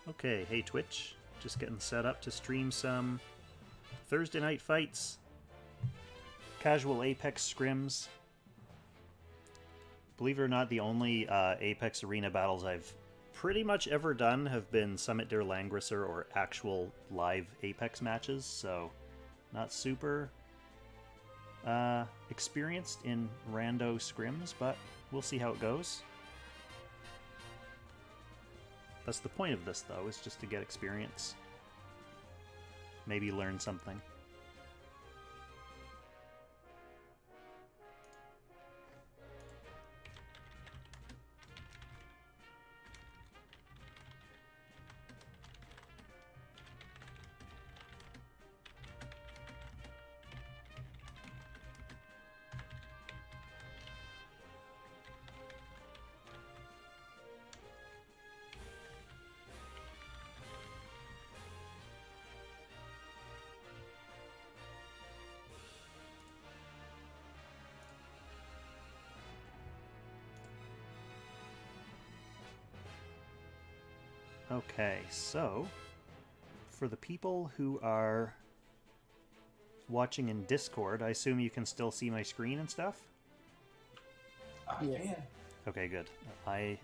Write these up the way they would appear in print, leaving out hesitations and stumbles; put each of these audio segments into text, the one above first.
Okay, hey Twitch. Just getting set up to stream some Thursday night fights. Casual Apex scrims. Believe it or not, the only Apex Arena battles I've pretty much ever done have been Summit der Langrisser or actual live Apex matches, so not super experienced in rando scrims, but we'll see how it goes. That's the point of this, though, is just to get experience. Maybe learn something. Okay, so for the people who are watching in Discord, I assume you can still see my screen and stuff? Yeah. Okay, good. I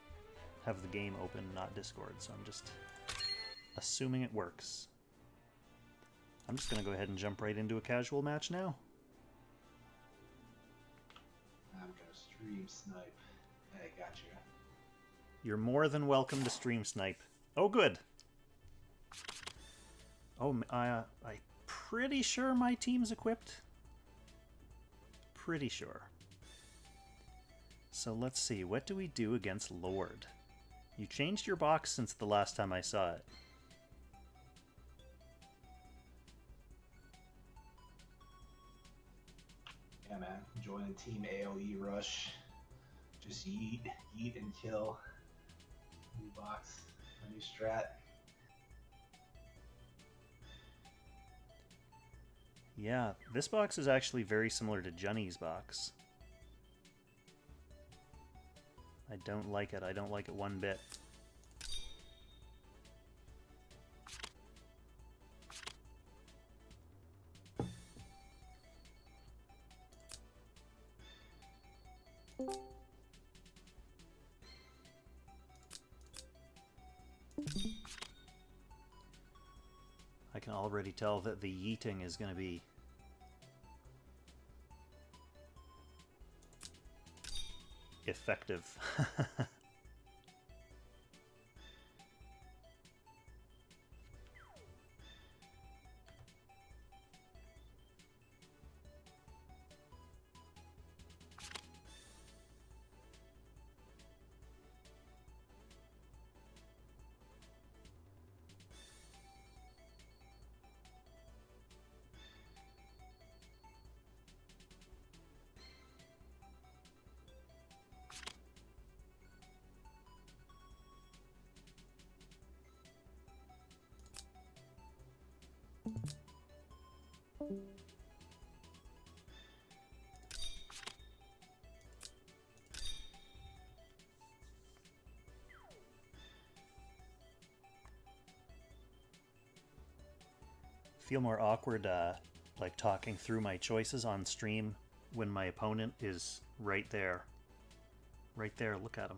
have the game open, not Discord, so I'm just assuming it works. I'm just going to go ahead and jump right into a casual match now. I'm gonna stream snipe. I got you. You're more than welcome to stream snipe. Oh, good. Oh, I'm pretty sure my team's equipped. Pretty sure. So let's see, what do we do against Lord? You changed your box since the last time I saw it. Yeah, man. Joining Team AoE Rush. Just yeet, and kill. New box, a new strat. Yeah, this box is actually very similar to Johnny's box. I don't like it. I don't like it one bit. I can already tell that the yeeting is going to be effective. Feel more awkward like talking through my choices on stream when my opponent is right there. Right there, look at him.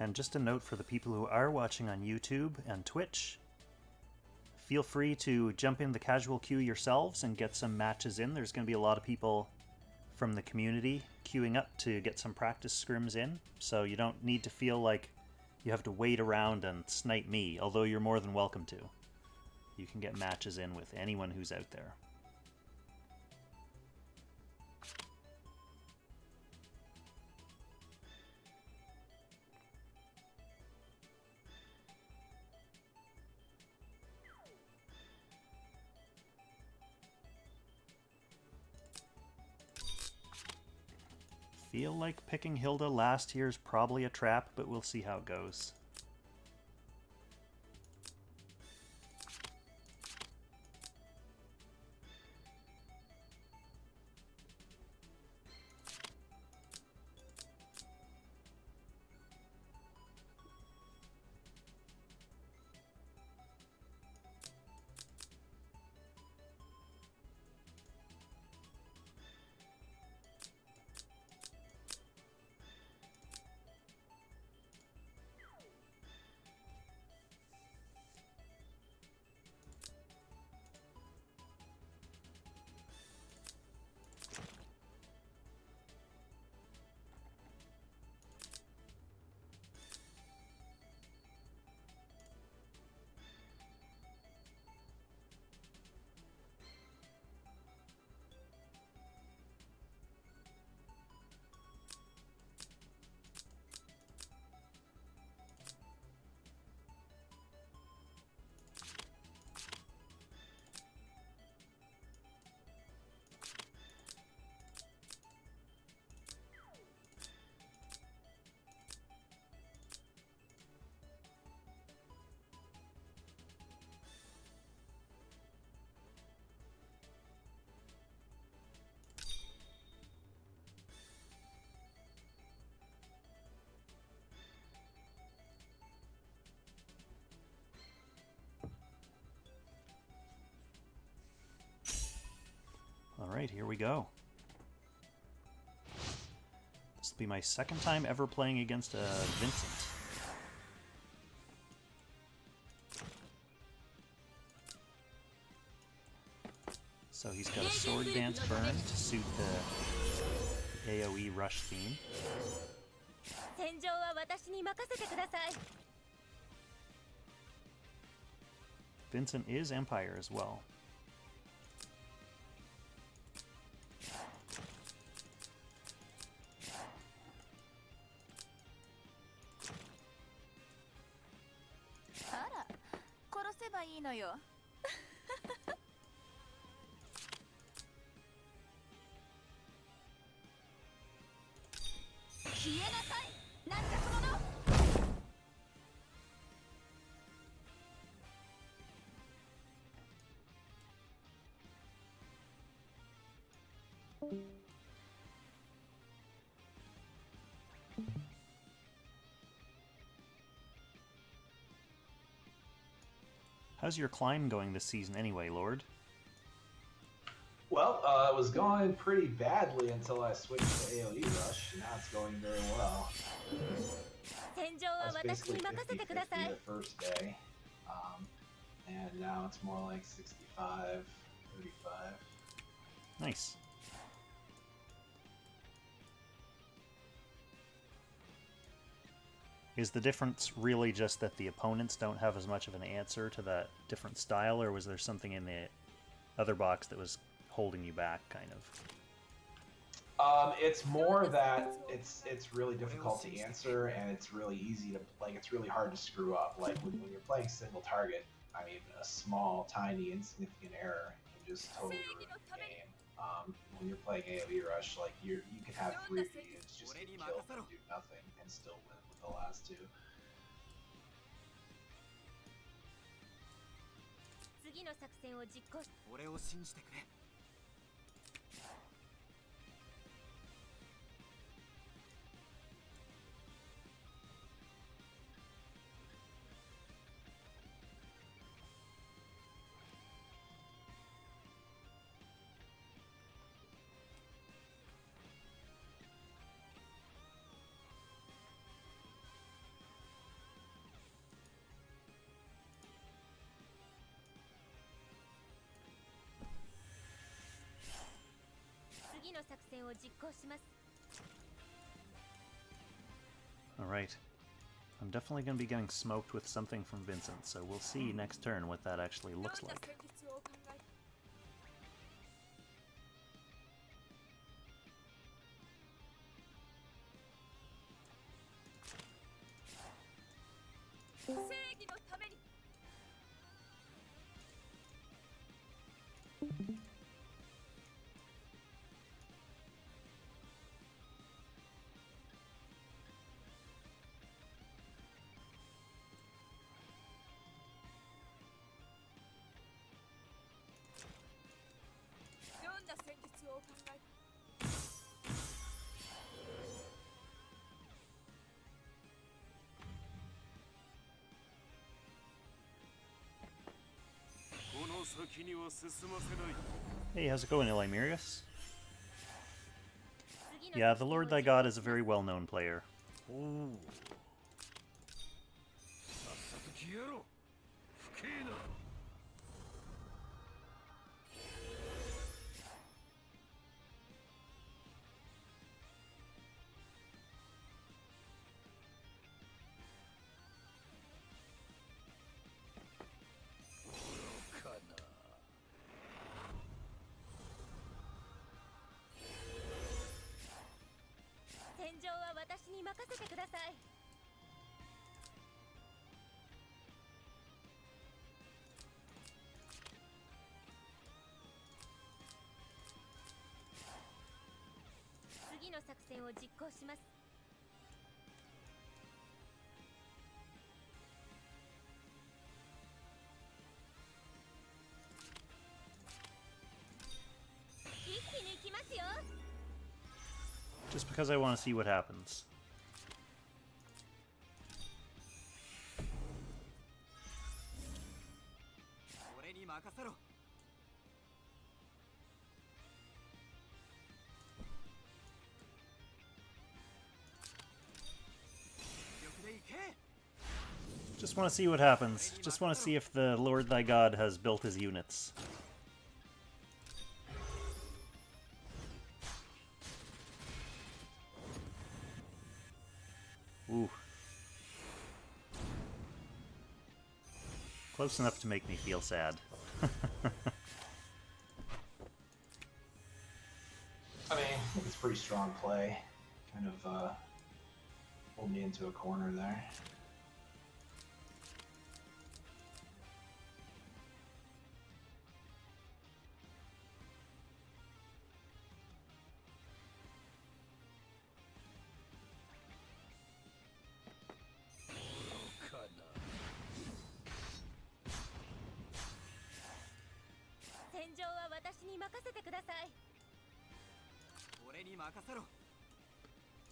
And just a note for the people who are watching on YouTube and Twitch, feel free to jump in the casual queue yourselves and get some matches in. There's going to be a lot of people from the community queuing up to get some practice scrims in, so you don't need to feel like you have to wait around and snipe me, although you're more than welcome to. You can get matches in with anyone who's out there. Feel like picking Hilda last here is probably a trap, but we'll see how it goes. Alright, here we go. This will be my second time ever playing against Vincent. So he's got a Sword Dance Burn to suit the AoE rush theme. Vincent is Empire as well. How's your climb going this season anyway, Lord? Well, it was going pretty badly until I switched to AoE Rush. Now it's going very well. I was basically 50-50 the first day, and now it's more like 65-35. Nice. Is the difference really just that the opponents don't have as much of an answer to that different style, or was there something in the other box that was holding you back, kind of? It's more that it's really difficult to answer, and it's really easy to, like, it's really hard to screw up. Like, when you're playing single target, I mean, a small, tiny, insignificant error can just totally ruin the game. When you're playing AoE Rush, like, you can have 3 units just get killed and do nothing and still win with the last 2. Alright. I'm definitely going to be getting smoked with something from Vincent, so we'll see next turn what that actually looks like. Hey, how's it going, Illymirius? Yeah, the Lord Thy God is a very well-known player. Just because I want to see what happens. Just want to see what happens. Just want to see if the Lord Thy God has built his units. Ooh. Close enough to make me feel sad. I mean, it's a pretty strong play. Kind of pulled me into a corner there.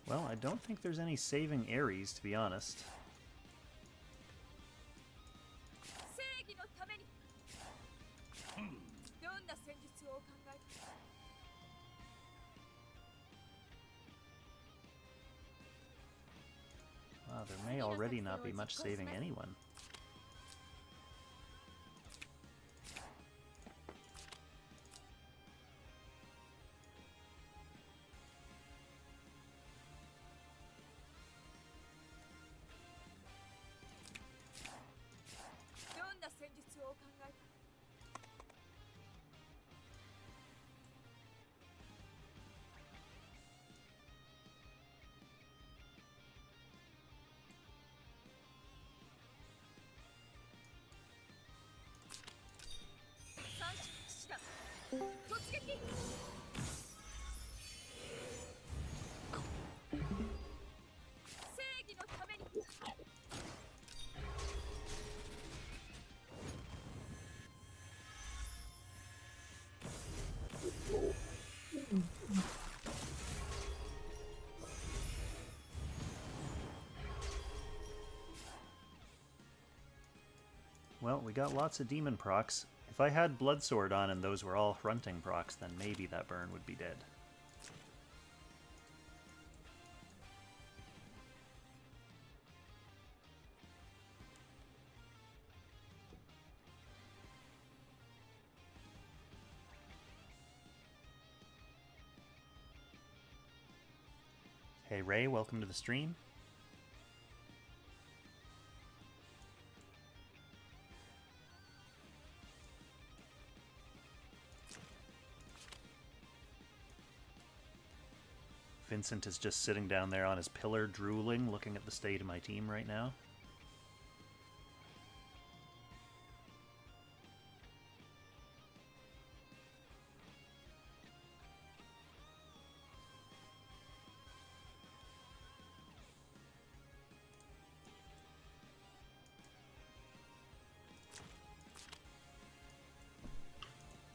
Well, I don't think there's any saving Ares, to be honest. Wow, there may already not be much saving anyone. Well, we got lots of demon procs. If I had Bloodsword on and those were all Hrunting procs, then maybe that burn would be dead. Hey Ray, welcome to the stream. Vincent is just sitting down there on his pillar, drooling, looking at the state of my team right now.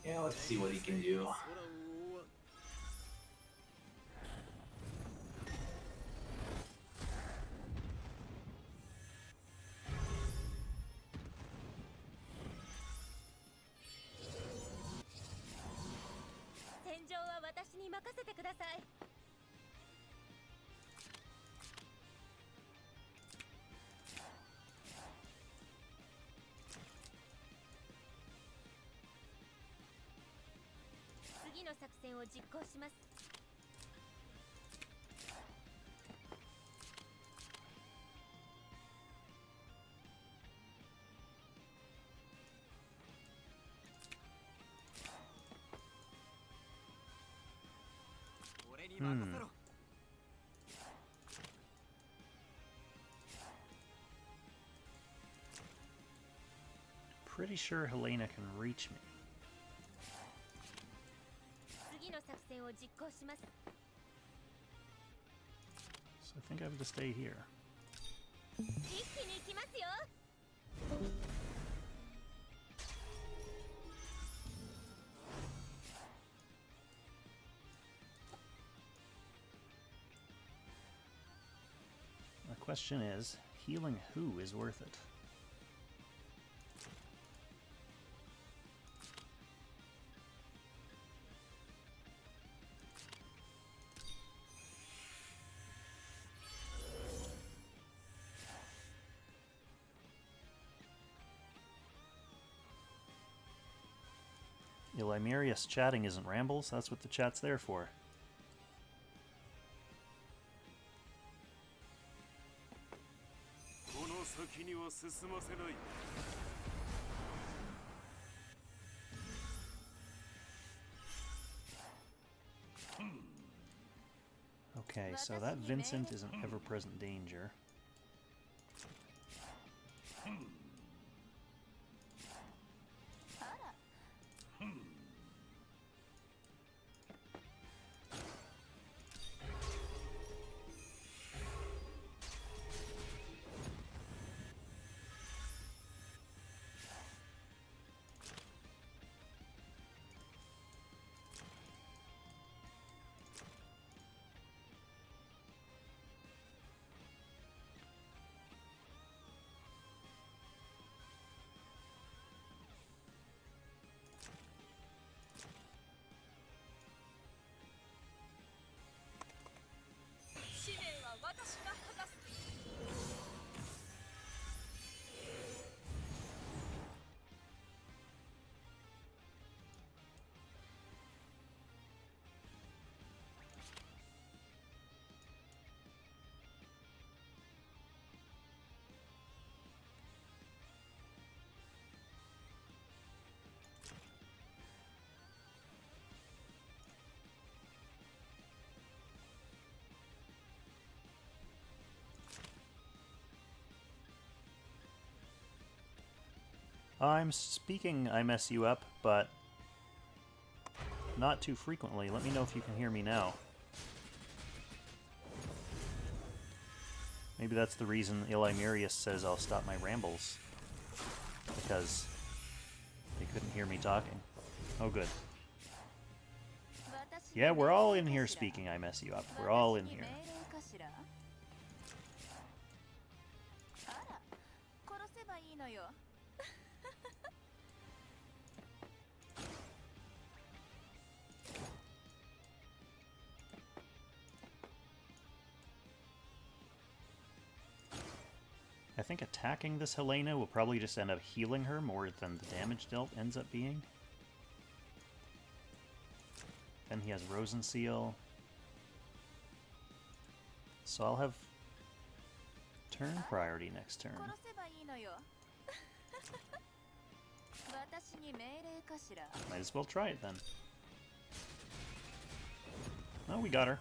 Yeah, let's see what he can do. Pretty sure Helena can reach me. So I think I have to stay here. The question is, healing who is worth it? Limerius chatting isn't rambles, that's what the chat's there for. Okay, so that Vincent is an ever-present danger. I'm speaking, I mess you up, but not too frequently. Let me know if you can hear me now. Maybe that's the reason Limerius says I'll stop my rambles. Because they couldn't hear me talking. Oh, good. Yeah, we're all in here speaking, I mess you up. We're all in here. I think attacking this Helena will probably just end up healing her more than the damage dealt ends up being. Then he has Rosenseal. So I'll have turn priority next turn. Might as well try it then. Oh, we got her.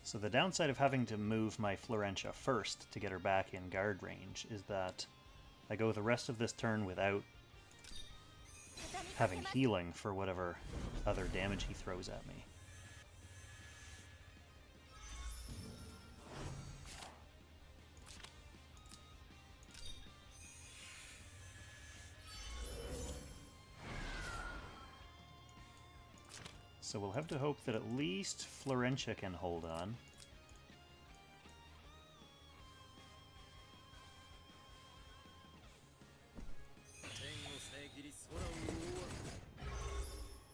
So the downside of having to move my Florentia first to get her back in guard range is that I go the rest of this turn without having healing for whatever other damage he throws at me. So we'll have to hope that at least Florentia can hold on.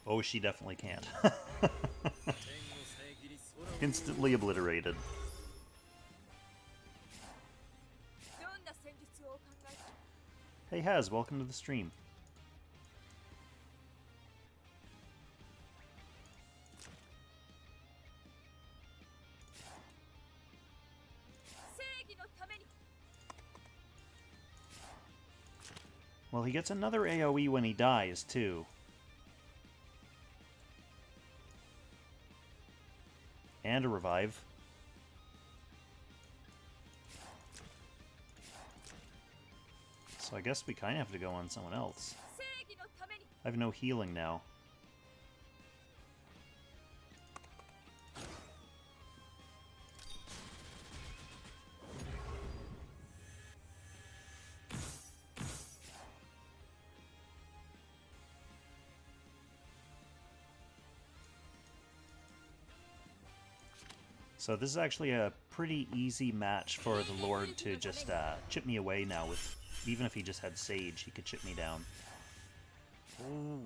Oh, she definitely can't. Instantly obliterated. Hey Haz, welcome to the stream. Well, he gets another AoE when he dies, too. And a revive. So I guess we kind of have to go on someone else. I have no healing now. So this is actually a pretty easy match for the Lord to just chip me away now. With even if he just had Sage, he could chip me down. Ooh.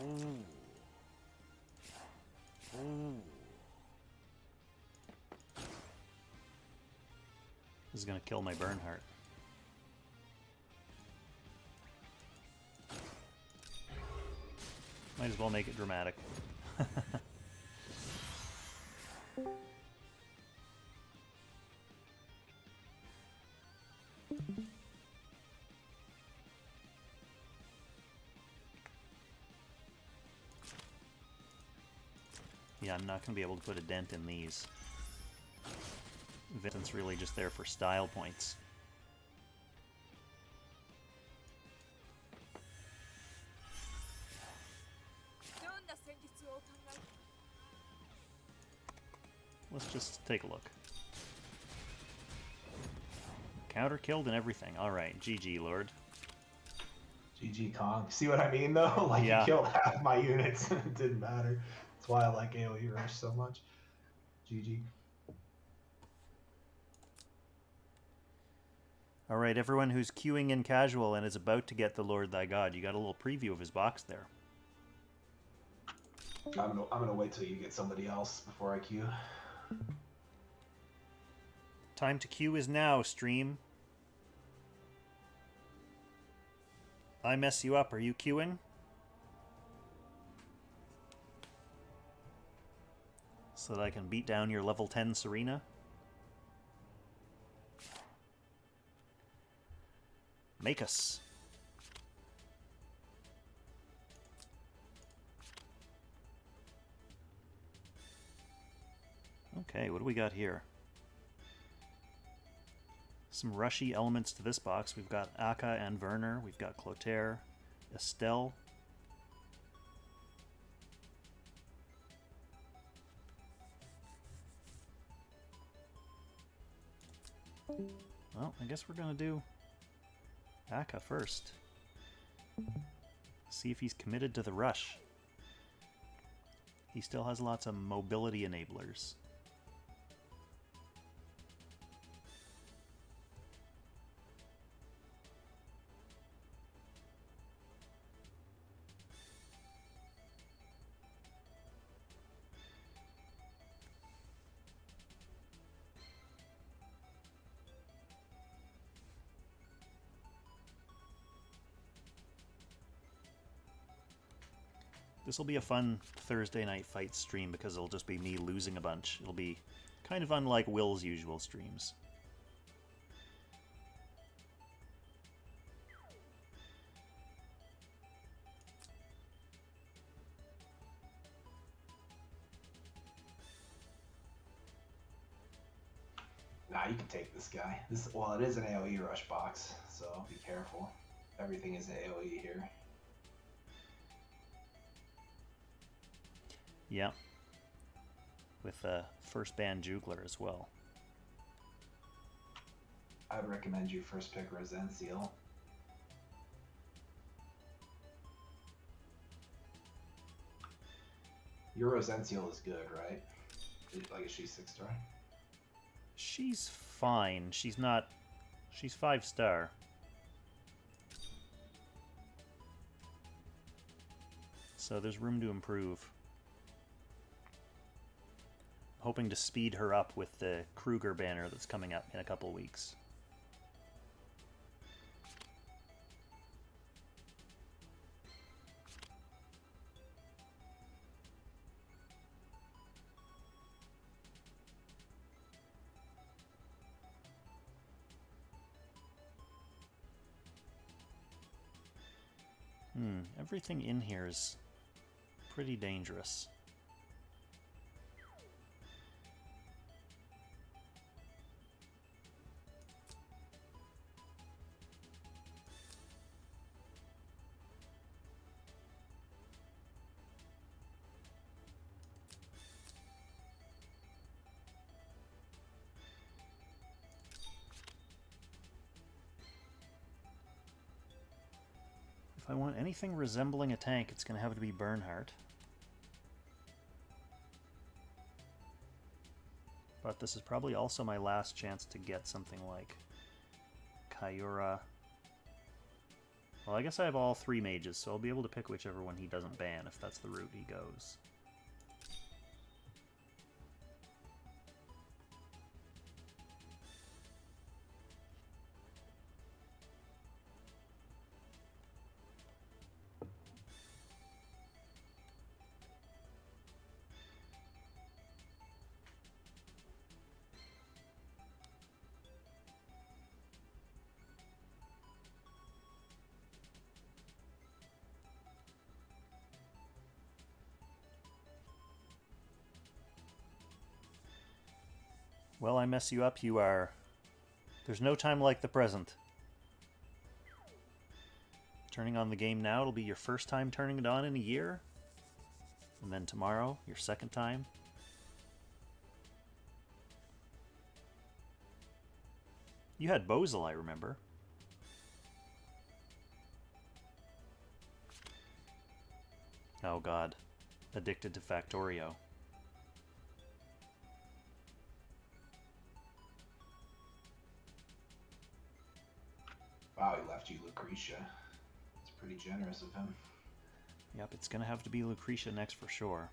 Ooh. Ooh. This is gonna kill my Bernhardt. Might as well make it dramatic. Yeah, I'm not going to be able to put a dent in these. Vincent's really just there for style points. Let's just take a look. Counter killed and everything. Alright, GG, Lord. GG Kong. See what I mean, though? Like, Yeah. you killed half my units and it didn't matter. That's why I like AoE Rush so much. GG. Alright, everyone who's queuing in casual and is about to get the Lord Thy God, you got a little preview of his box there. I'm gonna wait till you get somebody else before I queue. Time to queue is now, stream. I mess you up. Are you queuing? So that I can beat down your level 10 Serena? Make us. Okay, what do we got here? Some rushy elements to this box. We've got Aka and Werner. We've got Clotaire, Estelle. Well, I guess we're going to do Aka first. See if he's committed to the rush. He still has lots of mobility enablers. This will be a fun Thursday night fight stream because it'll just be me losing a bunch. It'll be kind of unlike Will's usual streams. Nah, you can take this guy. Well, it is an AoE rush box, so be careful. Everything is AoE here. Yeah. With a first ban Jugler as well. I would recommend you first pick Rosenziel. Your Rosenziel is good, right? Like, is she 6-star? She's fine. She's not... She's 5-star. So there's room to improve. Hoping to speed her up with the Kruger banner that's coming up in a couple weeks. Everything in here is pretty dangerous. If I want anything resembling a tank, it's going to have to be Bernhardt. But this is probably also my last chance to get something like Kyura. Well, I guess I have all 3 mages, so I'll be able to pick whichever one he doesn't ban if that's the route he goes. Well, I mess you up, you are. There's no time like the present. Turning on the game now, it'll be your first time turning it on in a year. And then tomorrow, your second time. You had Bozel, I remember. Oh god. Addicted to Factorio. Wow, he left you Lucretia. It's pretty generous of him. Yep, it's gonna have to be Lucretia next for sure.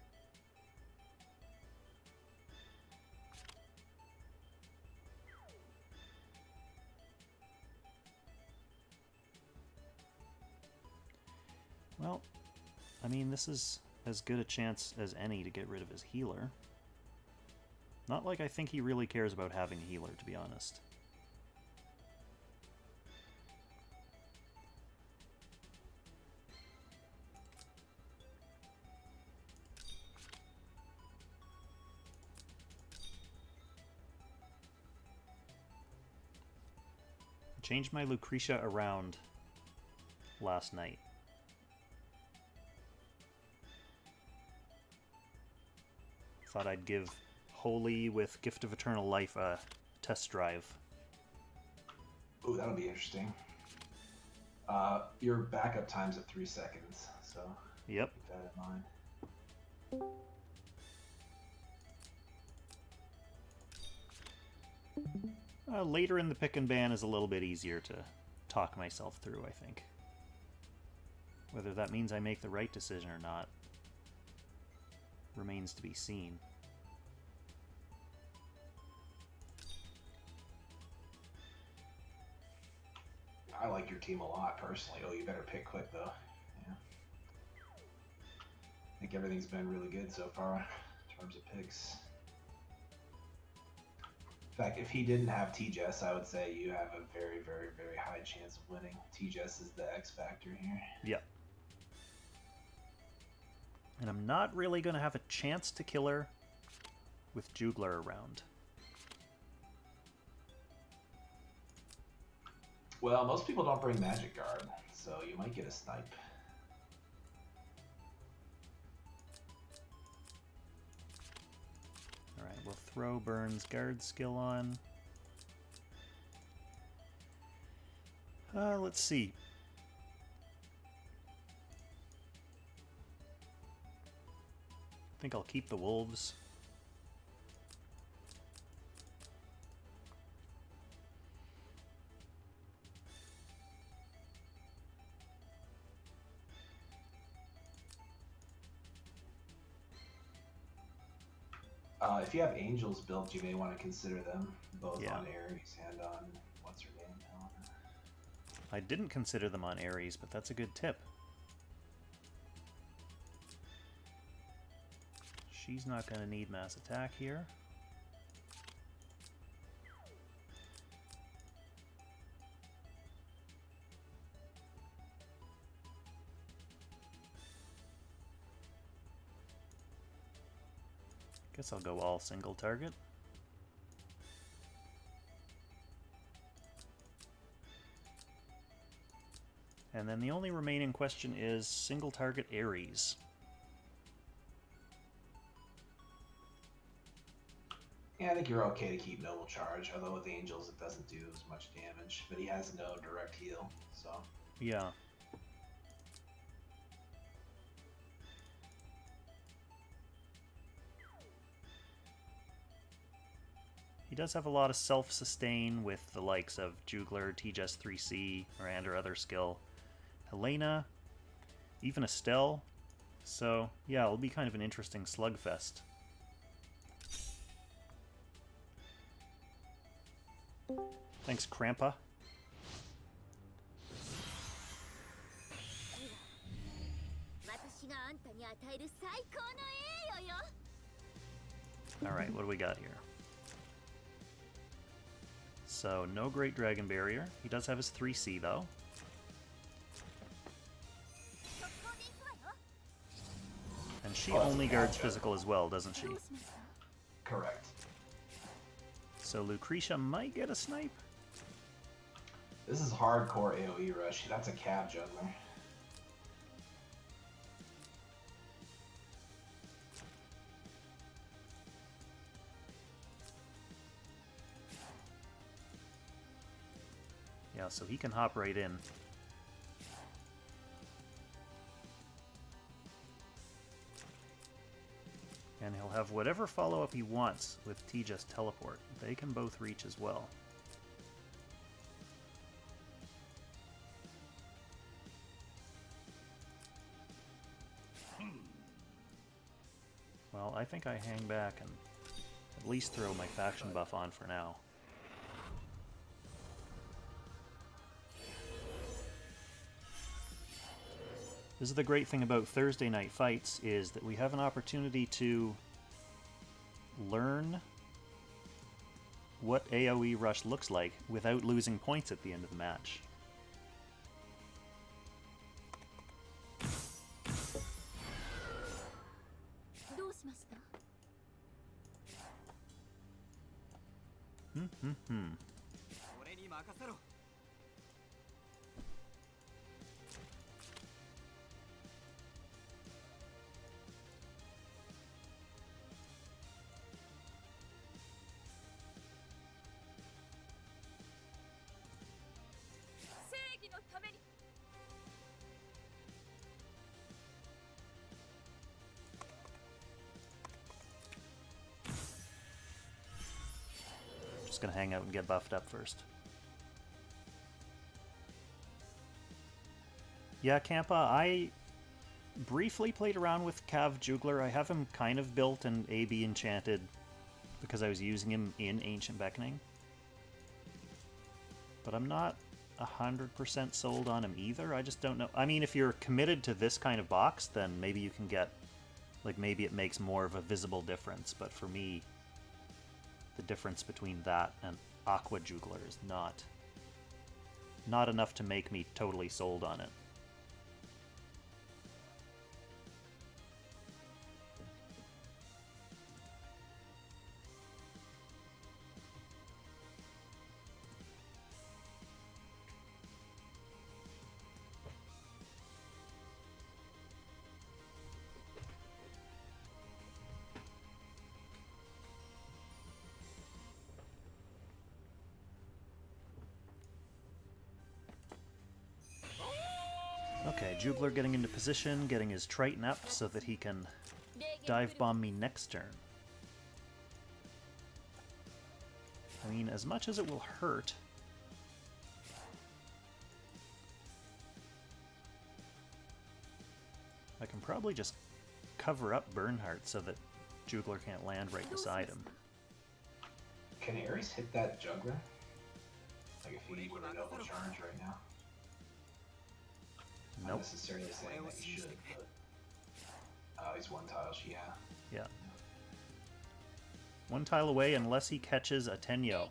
Well, I mean, this is as good a chance as any to get rid of his healer. Not like I think he really cares about having a healer, to be honest. Changed my Lucretia around last night. Thought I'd give Holy with Gift of Eternal Life a test drive. Ooh, that'll be interesting. Your backup time's at 3 seconds, so Yep. keep that in mind. Later in the pick and ban is a little bit easier to talk myself through, I think. Whether that means I make the right decision or not remains to be seen. I like your team a lot, personally. Oh, you better pick quick, though. Yeah. I think everything's been really good so far in terms of picks. In fact, if he didn't have T-Jess, I would say you have a very, very, very high chance of winning. T-Jess is the X factor here. Yep. And I'm not really going to have a chance to kill her with Jugler around. Well, most people don't bring Magic Guard, so you might get a snipe. Alright, we'll throw Burns' guard skill on. Let's see. I think I'll keep the wolves. If you have angels built, you may want to consider them both Yeah. on Ares and on what's her name, Helena. I didn't consider them on Ares, but that's a good tip. She's not going to need mass attack here. Guess I'll go all single target. And then the only remaining question is single target Ares. Yeah, I think you're okay to keep Noble Charge, although with Angels it doesn't do as much damage, but he has no direct heal, so... Yeah. He does have a lot of self-sustain with the likes of Jugler, T-Jess 3C, and her other skill. Helena, even Estelle. So, yeah, it'll be kind of an interesting slugfest. Thanks, Krampa. Alright, what do we got here? So, no Great Dragon Barrier. He does have his 3C, though. And she only guards physical as well, doesn't she? Correct. So Lucretia might get a snipe. This is hardcore AoE rush. That's a cab juggler. Yeah, so he can hop right in. And he'll have whatever follow-up he wants with T-Jess Teleport. They can both reach as well. Well, I think I hang back and at least throw my faction buff on for now. This is the great thing about Thursday night fights, is that we have an opportunity to learn what AoE Rush looks like without losing points at the end of the match. just gonna hang out and get buffed up first. Yeah, Kampa, I briefly played around with Cav Jugler. I have him kind of built and AB enchanted because I was using him in Ancient Beckoning. But I'm not 100% sold on him either. I just don't know. I mean, if you're committed to this kind of box, then maybe you can get, like, maybe it makes more of a visible difference. But for me, the difference between that and Aqua Jugler is not enough to make me totally sold on it. Okay, Jugler getting into position, getting his Triton up so that he can dive bomb me next turn. I mean, as much as it will hurt, I can probably just cover up Bernhardt so that Jugler can't land right beside him. Can Ares hit that juggler? Like if he were to double charge right now? Nope. Not necessarily saying that he should, but... Oh, he's one tile, yeah. Yeah. One tile away unless he catches a Tenyo.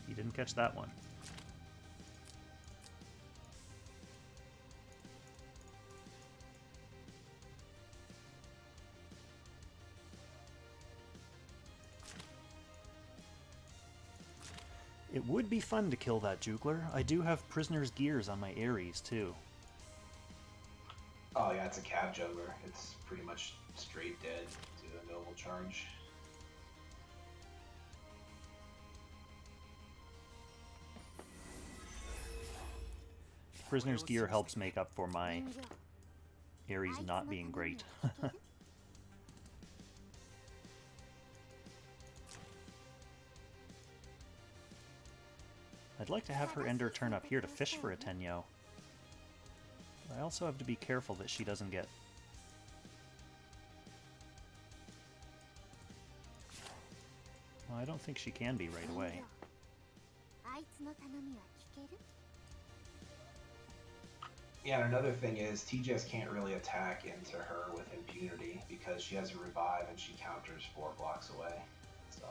He didn't catch that one. It would be fun to kill that Jugler. I do have Prisoner's Gears on my Ares, too. Oh yeah, it's a cab juggler. It's pretty much straight dead to a noble charge. Prisoner's Gear helps make up for my Ares not being great. I'd like to have her Ender turn up here to fish for a Tenyo. I also have to be careful that she doesn't get... Well, I don't think she can be right away. Yeah, and another thing is TJS can't really attack into her with impunity because she has a revive and she counters 4 blocks away. So...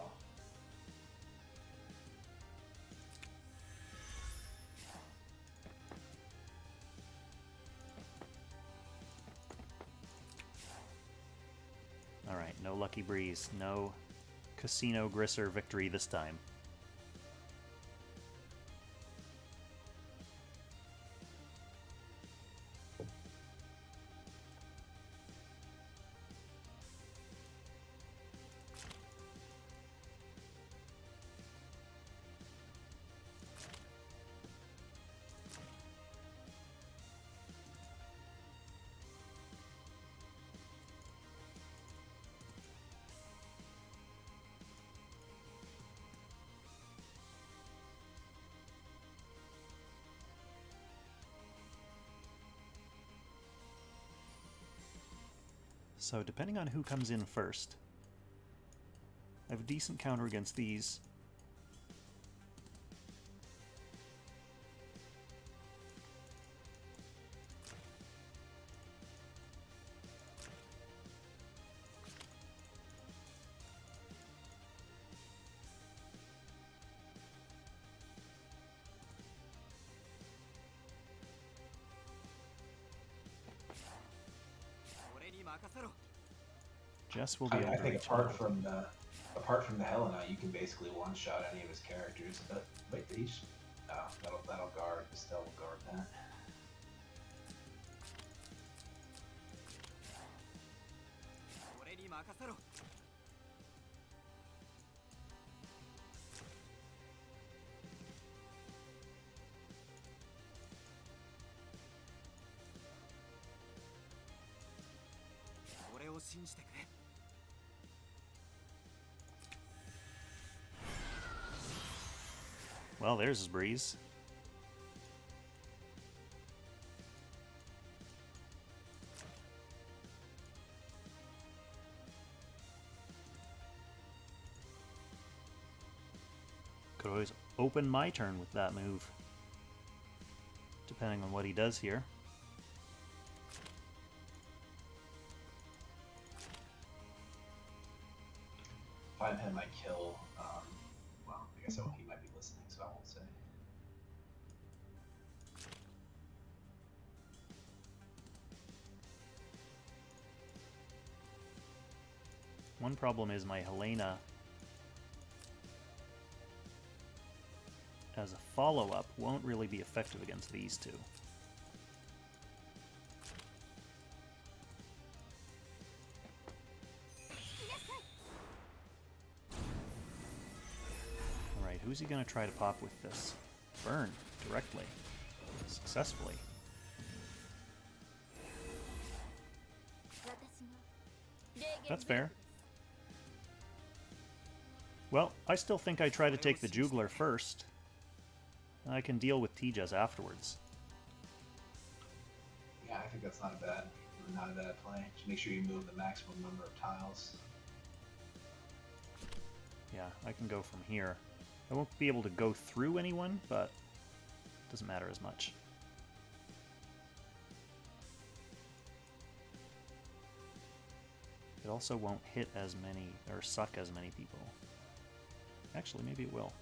Alright, no Lucky Breeze, no Casino Grisser victory this time. So depending on who comes in first, I have a decent counter against these. Jess will be able I to think reach apart out. from the Hella Knight, you can basically one-shot any of his characters. But wait, he's no, that'll guard. Still will guard that. Well, there's his breeze. Could always open my turn with that move, depending on what he does here. If I'm him, I kill. Well, I guess he might be listening, so I won't say. One problem is my Helena, as a follow-up, won't really be effective against these two. Alright, who's he going to try to pop with this? Burn, directly. Successfully. That's fair. Well, I still think I try to take the Jugler first. I can deal with Tejas afterwards. Yeah, I think that's not a bad play. Just make sure you move the maximum number of tiles. Yeah, I can go from here. I won't be able to go through anyone, but it doesn't matter as much. It also won't hit as many, or suck as many people. Actually, maybe it will.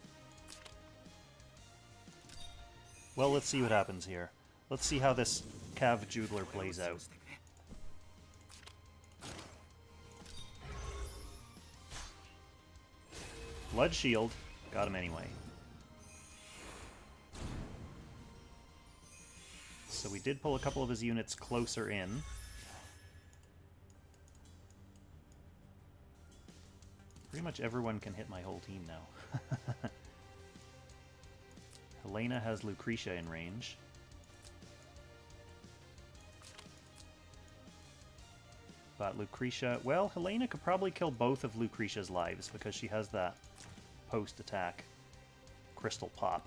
Well, let's see what happens here. Let's see how this Cav Jugler plays out. Blood Shield. Got him anyway. So we did pull a couple of his units closer in. Pretty much everyone can hit my whole team now. Helena has Lucretia in range. But Lucretia... Well, Helena could probably kill both of Lucretia's lives because she has that post-attack crystal pop.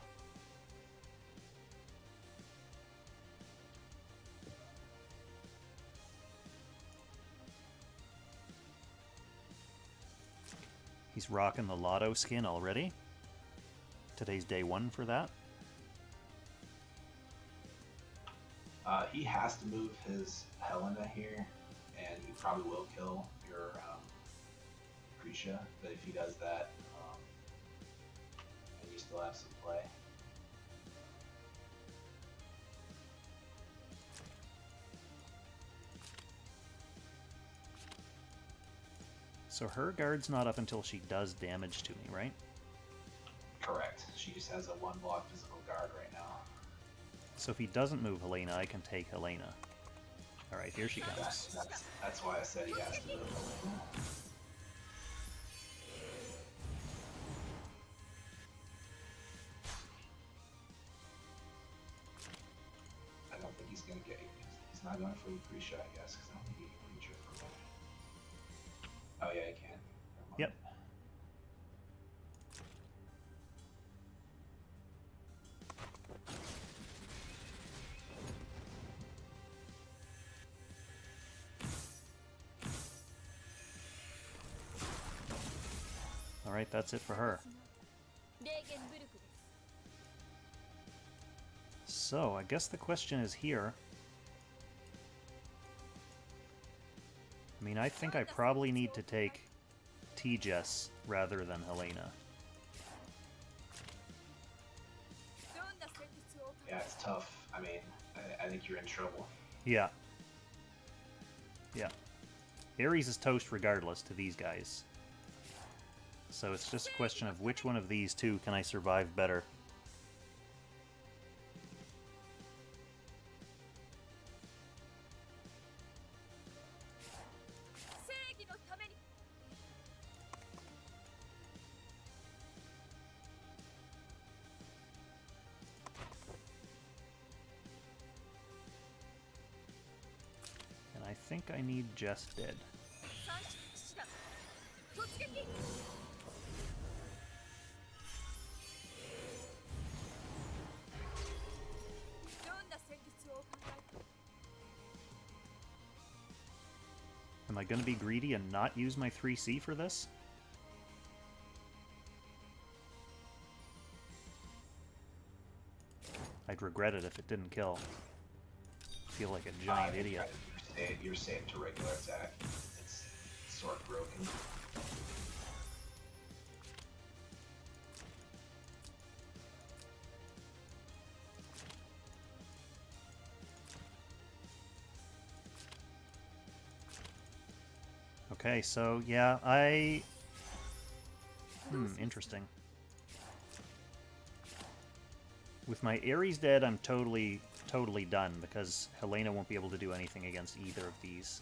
He's rocking the Lotto skin already. Today's day one for that. He has to move his Helena here, and he probably will kill your Lucretia, but if he does that, then you still have some play. So her guard's not up until she does damage to me, right? Correct. She just has a one-block physical guard right now. So if he doesn't move Helena, I can take Helena. Alright, here she comes. That's why I said he has to move Helena. I don't think he's going to get... He's not going for Lucretia, I guess, because I don't think he can reach her for one. Oh yeah, he can. Yep. Alright, that's it for her. So, I guess the question is here. I mean, I think I probably need to take Tejas rather than Helena. Yeah, it's tough. I mean, I think you're in trouble. Yeah. Yeah. Ares is toast regardless to these guys. So it's just a question of which one of these two can I survive better. And I think I need Just Dead. Am I going to be greedy and not use my 3C for this? I'd regret it if it didn't kill. I feel like a giant idiot. You're safe to regular attack. It's sword broken. Okay, so yeah, interesting. With my Ares dead, I'm totally done, because Helena won't be able to do anything against either of these.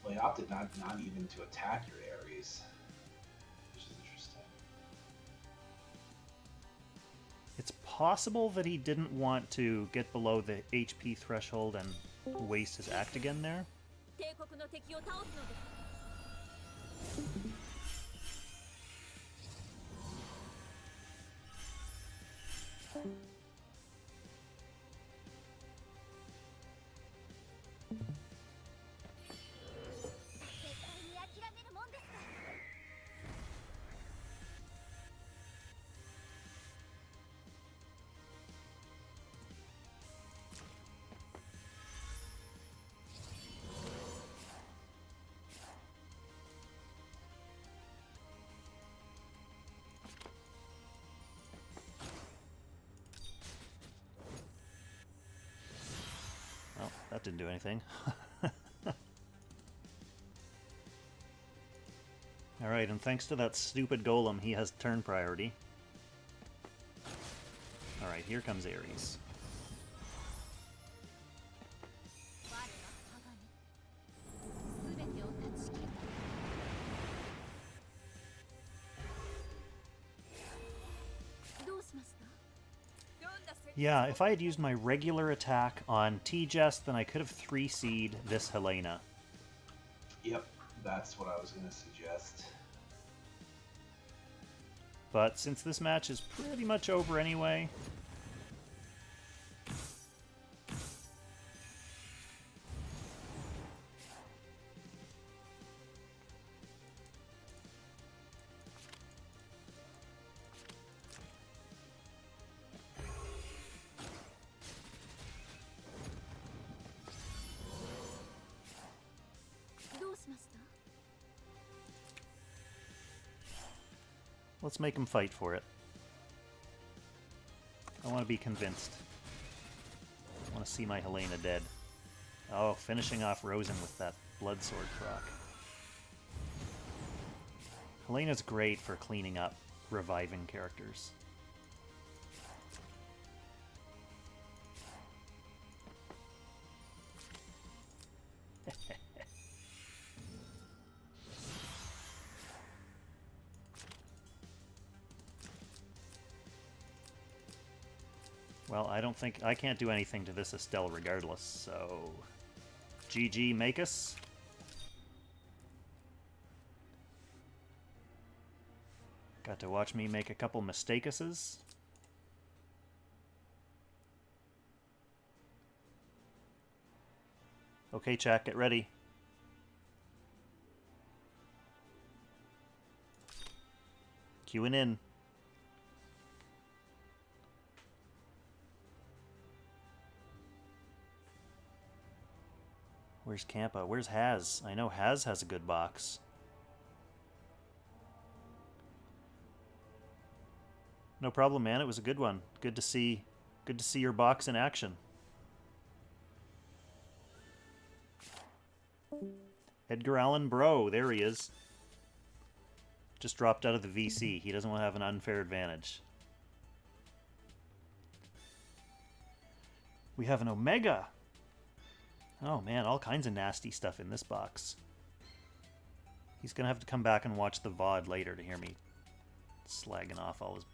Well, he opted not even to attack your Ares, which is interesting. It's possible that he didn't want to get below the HP threshold and waste his act again there. Well, that didn't do anything. Alright, and thanks to that stupid golem, he has turn priority. Alright, here comes Ares. Yeah, if I had used my regular attack on T-Jest, then I could have 3C'd this Helena. Yep, that's what I was going to suggest. But since this match is pretty much over anyway... Let's make him fight for it. I want to be convinced. I want to see my Helena dead. Oh, finishing off Rosen with that blood sword proc. Helena's great for cleaning up, reviving characters. Well, I can't do anything to this Estelle regardless, so... GG, make us. Got to watch me make a couple mistakeses. Okay, chat, get ready. Queuing in. Where's Campa? Where's Haz? I know Haz has a good box. No problem, man. It was a good one. Good to see your box in action. Edgar Allan Bro, there he is. Just dropped out of the VC. He doesn't want to have an unfair advantage. We have an Omega. Oh man, all kinds of nasty stuff in this box. He's gonna have to come back and watch the VOD later to hear me slagging off all his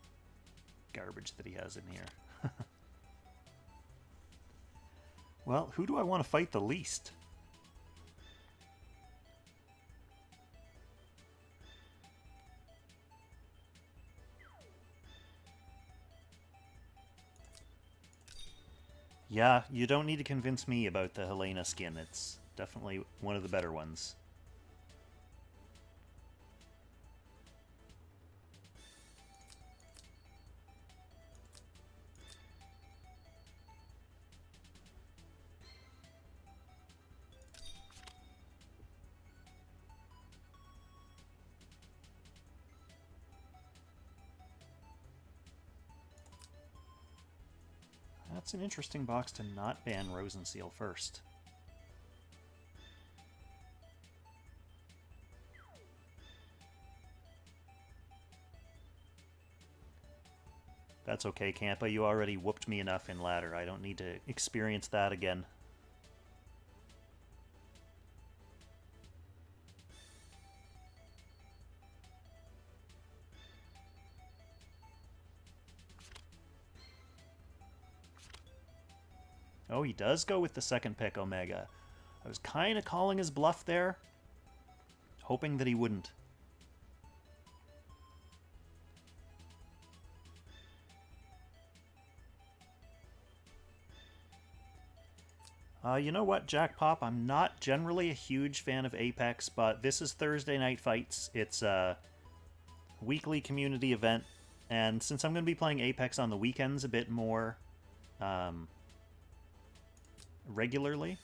garbage that he has in here. Well, who do I want to fight the least? Yeah, you don't need to convince me about the Helena skin. It's definitely one of the better ones. That's an interesting box to not ban Rosenseal first. That's okay, Campa. You already whooped me enough in ladder. I don't need to experience that again. Oh, he does go with the second pick, Omega. I was kind of calling his bluff there, hoping that he wouldn't. You know what, Jack Pop? I'm not generally a huge fan of Apex, but this is Thursday Night Fights. It's a weekly community event, and since I'm going to be playing Apex on the weekends a bit more regularly,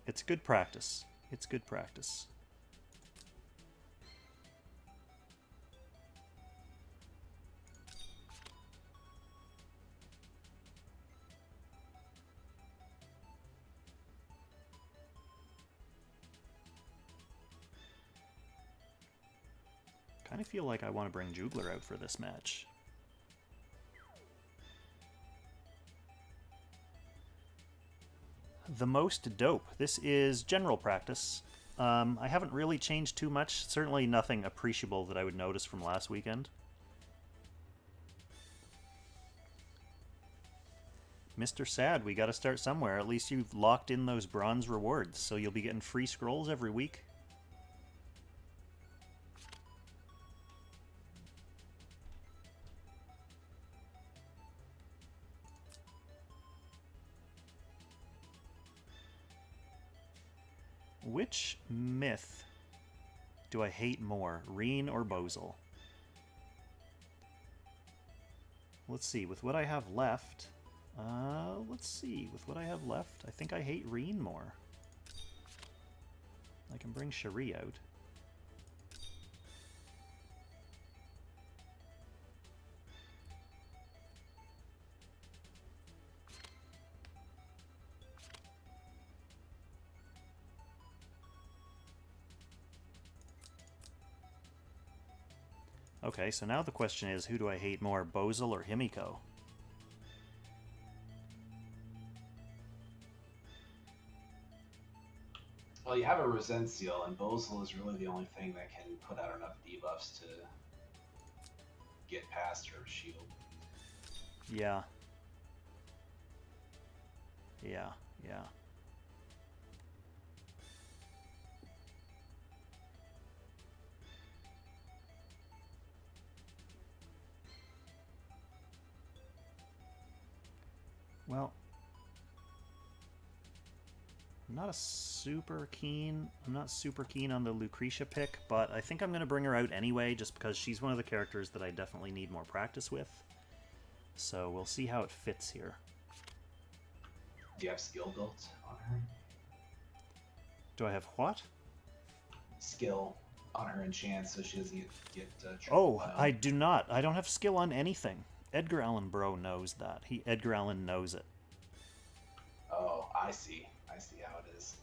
it's good practice. It's good practice. Kind of feel like I want to bring Jugler out for this match. The most dope. This is general practice. I haven't really changed too much. Certainly nothing appreciable that I would notice from last weekend. Mr. Sad, we gotta start somewhere. At least you've locked in those bronze rewards, so you'll be getting free scrolls every week. Which myth do I hate more, Reen or Bozel? Let's see, with what I have left... I think I hate Reen more. I can bring Cherie out. Okay, so now the question is, who do I hate more, Bozel or Himiko? Well, you have a Resent Seal, and Bozel is really the only thing that can put out enough debuffs to get past her shield. Yeah. Well, I'm not super keen on the Lucretia pick, but I think I'm going to bring her out anyway, just because she's one of the characters that I definitely need more practice with. So we'll see how it fits here. Do you have skill built on her? Do I have what? Skill on her enchant, so she doesn't get Oh, I do not. I don't have skill on anything. Edgar Allan Bro knows that. Edgar Allan knows it. Oh, I see. I see how it is.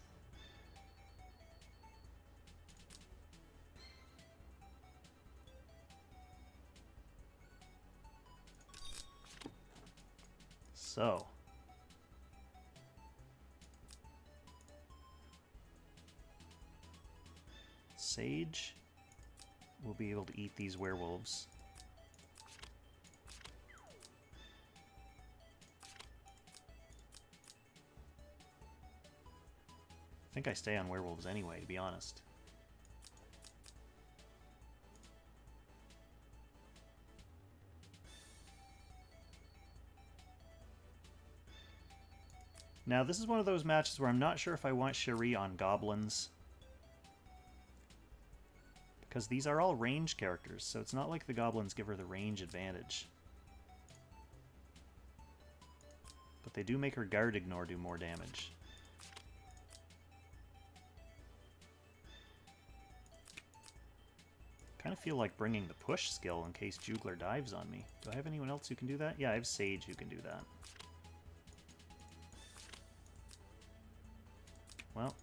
So. Sage will be able to eat these werewolves. think I stay on werewolves anyway, to be honest. Now, this is one of those matches where I'm not sure if I want Cherie on goblins. Because these are all range characters, so it's not like the goblins give her the range advantage. But they do make her guard ignore do more damage. Kind of feel like bringing the push skill in case Jugler dives on me. Do I have anyone else who can do that? Yeah, I have Sage who can do that. Well.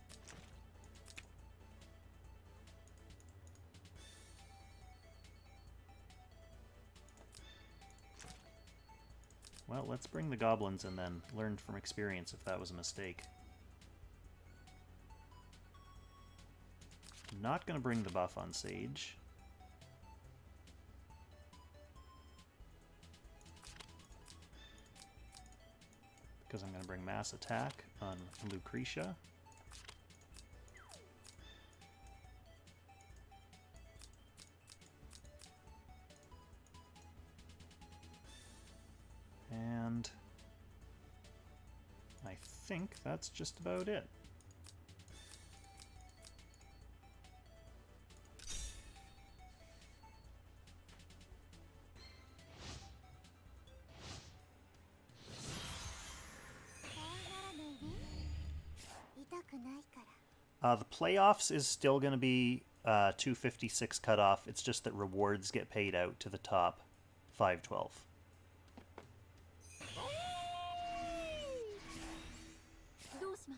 Well, let's bring the goblins and then learn from experience if that was a mistake. I'm not going to bring the buff on Sage. Because I'm going to bring mass attack on Lucretia. And I think that's just about it. The playoffs is still going to be 256 cutoff. It's just that rewards get paid out to the top 512.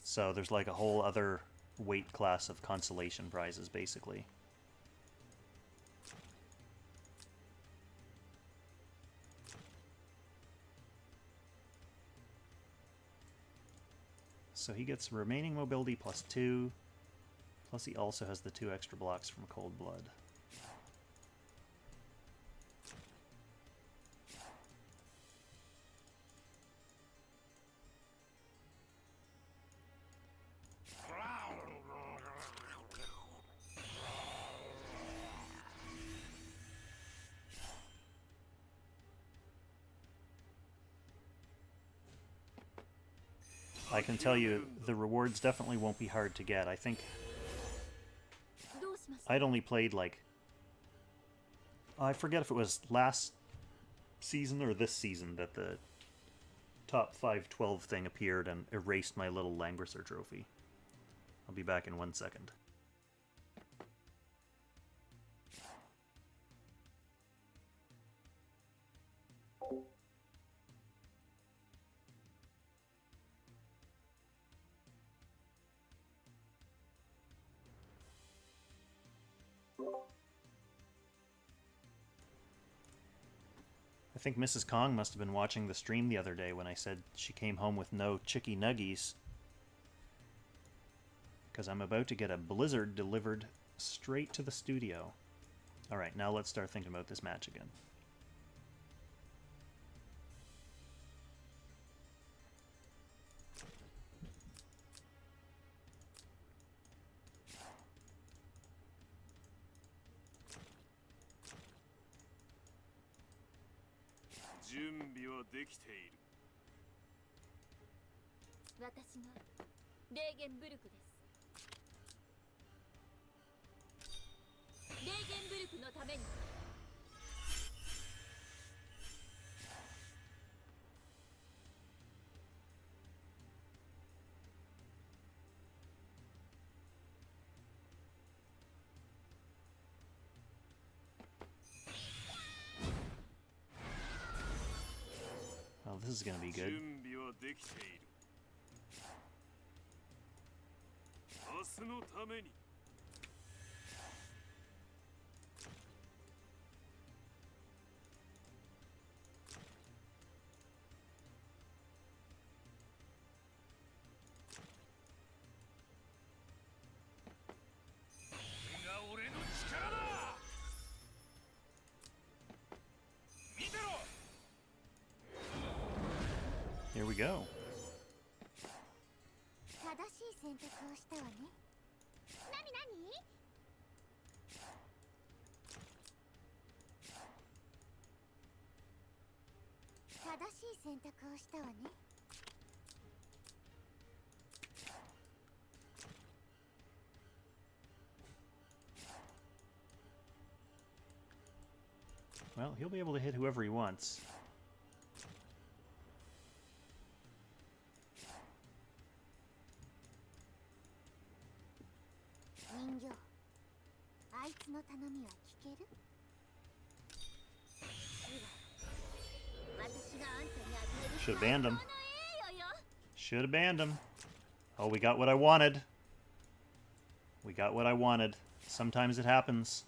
So there's like a whole other weight class of consolation prizes, basically. So he gets remaining mobility +2, plus he also has the 2 extra blocks from Cold Blood. I can tell you the rewards definitely won't be hard to get. I think I'd only played like, I forget if it was last season or this season that the top 512 thing appeared and erased my little Langrisser trophy. I'll be back in 1 second. I think Mrs. Kong must have been watching the stream the other day when I said she came home with no chicky nuggies. Because I'm about to get a blizzard delivered straight to the studio. Alright, now let's start thinking about this match again. Oh, this is gonna be good. Here we go. Well, he'll be able to hit whoever he wants. Should have banned him. Should have banned him. Oh, we got what I wanted. We got what I wanted. Sometimes it happens.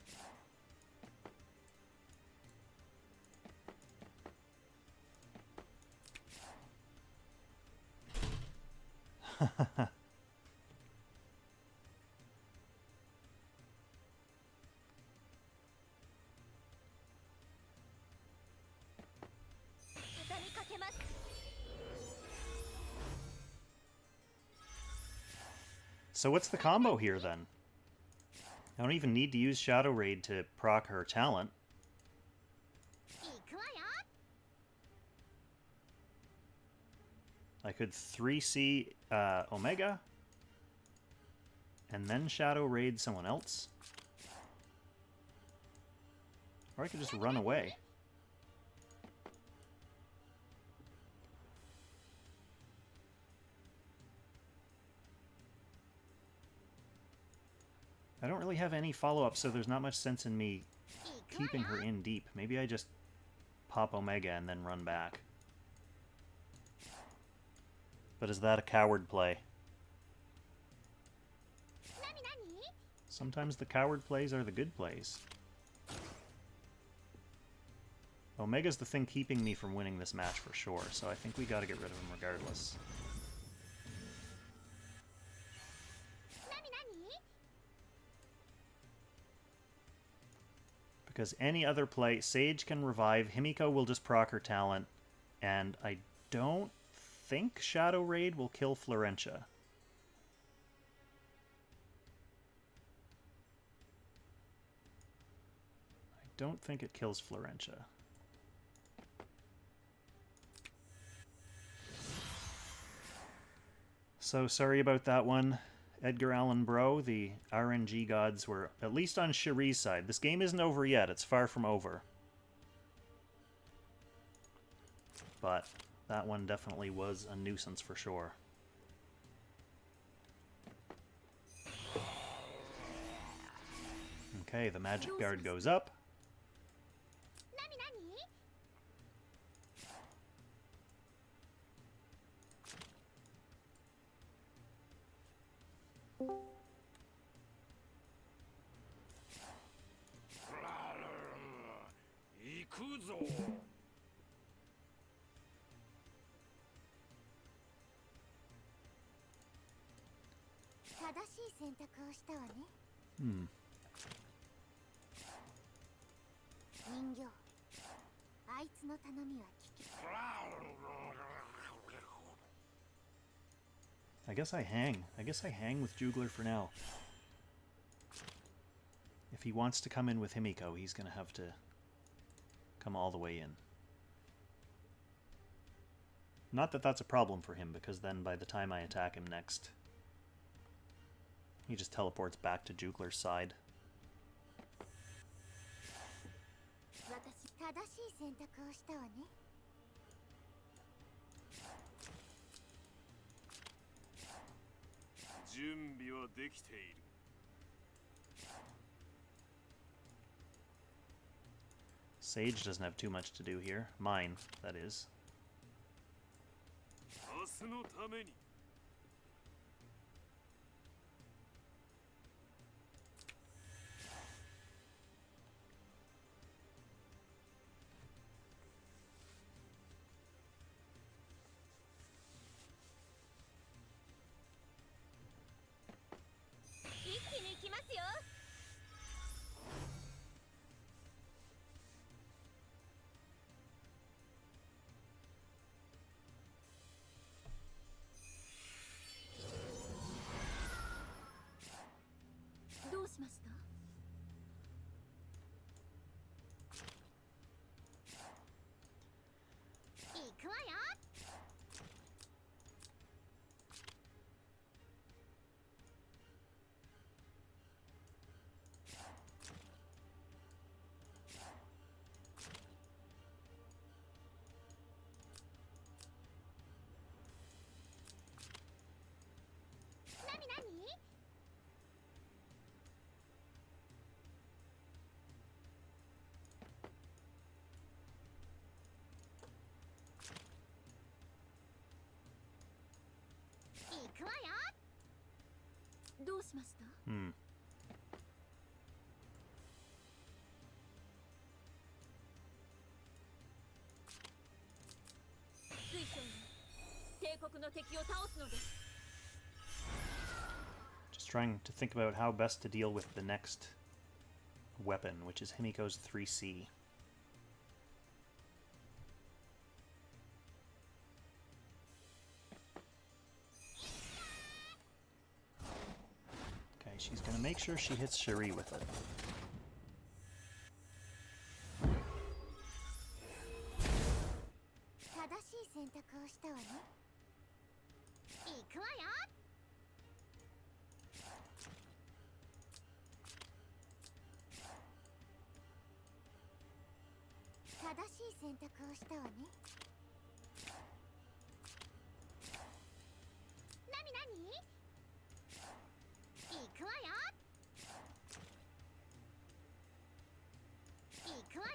So what's the combo here, then? I don't even need to use Shadow Raid to proc her talent. I could 3C Omega, and then Shadow Raid someone else. Or I could just run away. I don't really have any follow-up, so there's not much sense in me keeping her in deep. Maybe I just pop Omega and then run back. But is that a coward play? Sometimes the coward plays are the good plays. Omega's the thing keeping me from winning this match for sure, so I think we gotta get rid of him regardless. Because any other play, Sage can revive, Himiko will just proc her talent, and I don't think Shadow Raid will kill Florentia. I don't think it kills Florentia. So sorry about that one, Edgar Allan Bro. The RNG gods were at least on Cherie's side. This game isn't over yet. It's far from over. But that one definitely was a nuisance for sure. Okay, the magic guard goes up. I guess I hang. I guess I hang with Jugler for now. If he wants to come in with Himiko, he's going to have to come all the way in. Not that that's a problem for him, because then by the time I attack him next, he just teleports back to Jugler's side. Sage doesn't have too much to do here. Mine, that is. しました？行くわよ。なになに？行くわよ。どうしました？ Hmm. 水晶に帝国の敵を倒すのです。 Just trying to think about how best to deal with the next weapon, which is Himiko's 3C. Okay, she's gonna make sure she hits Cherie with it. 正しい選択をしたわね。行くわよ。正しい選択をしたわね。なになに？行くわよ。行くわよ。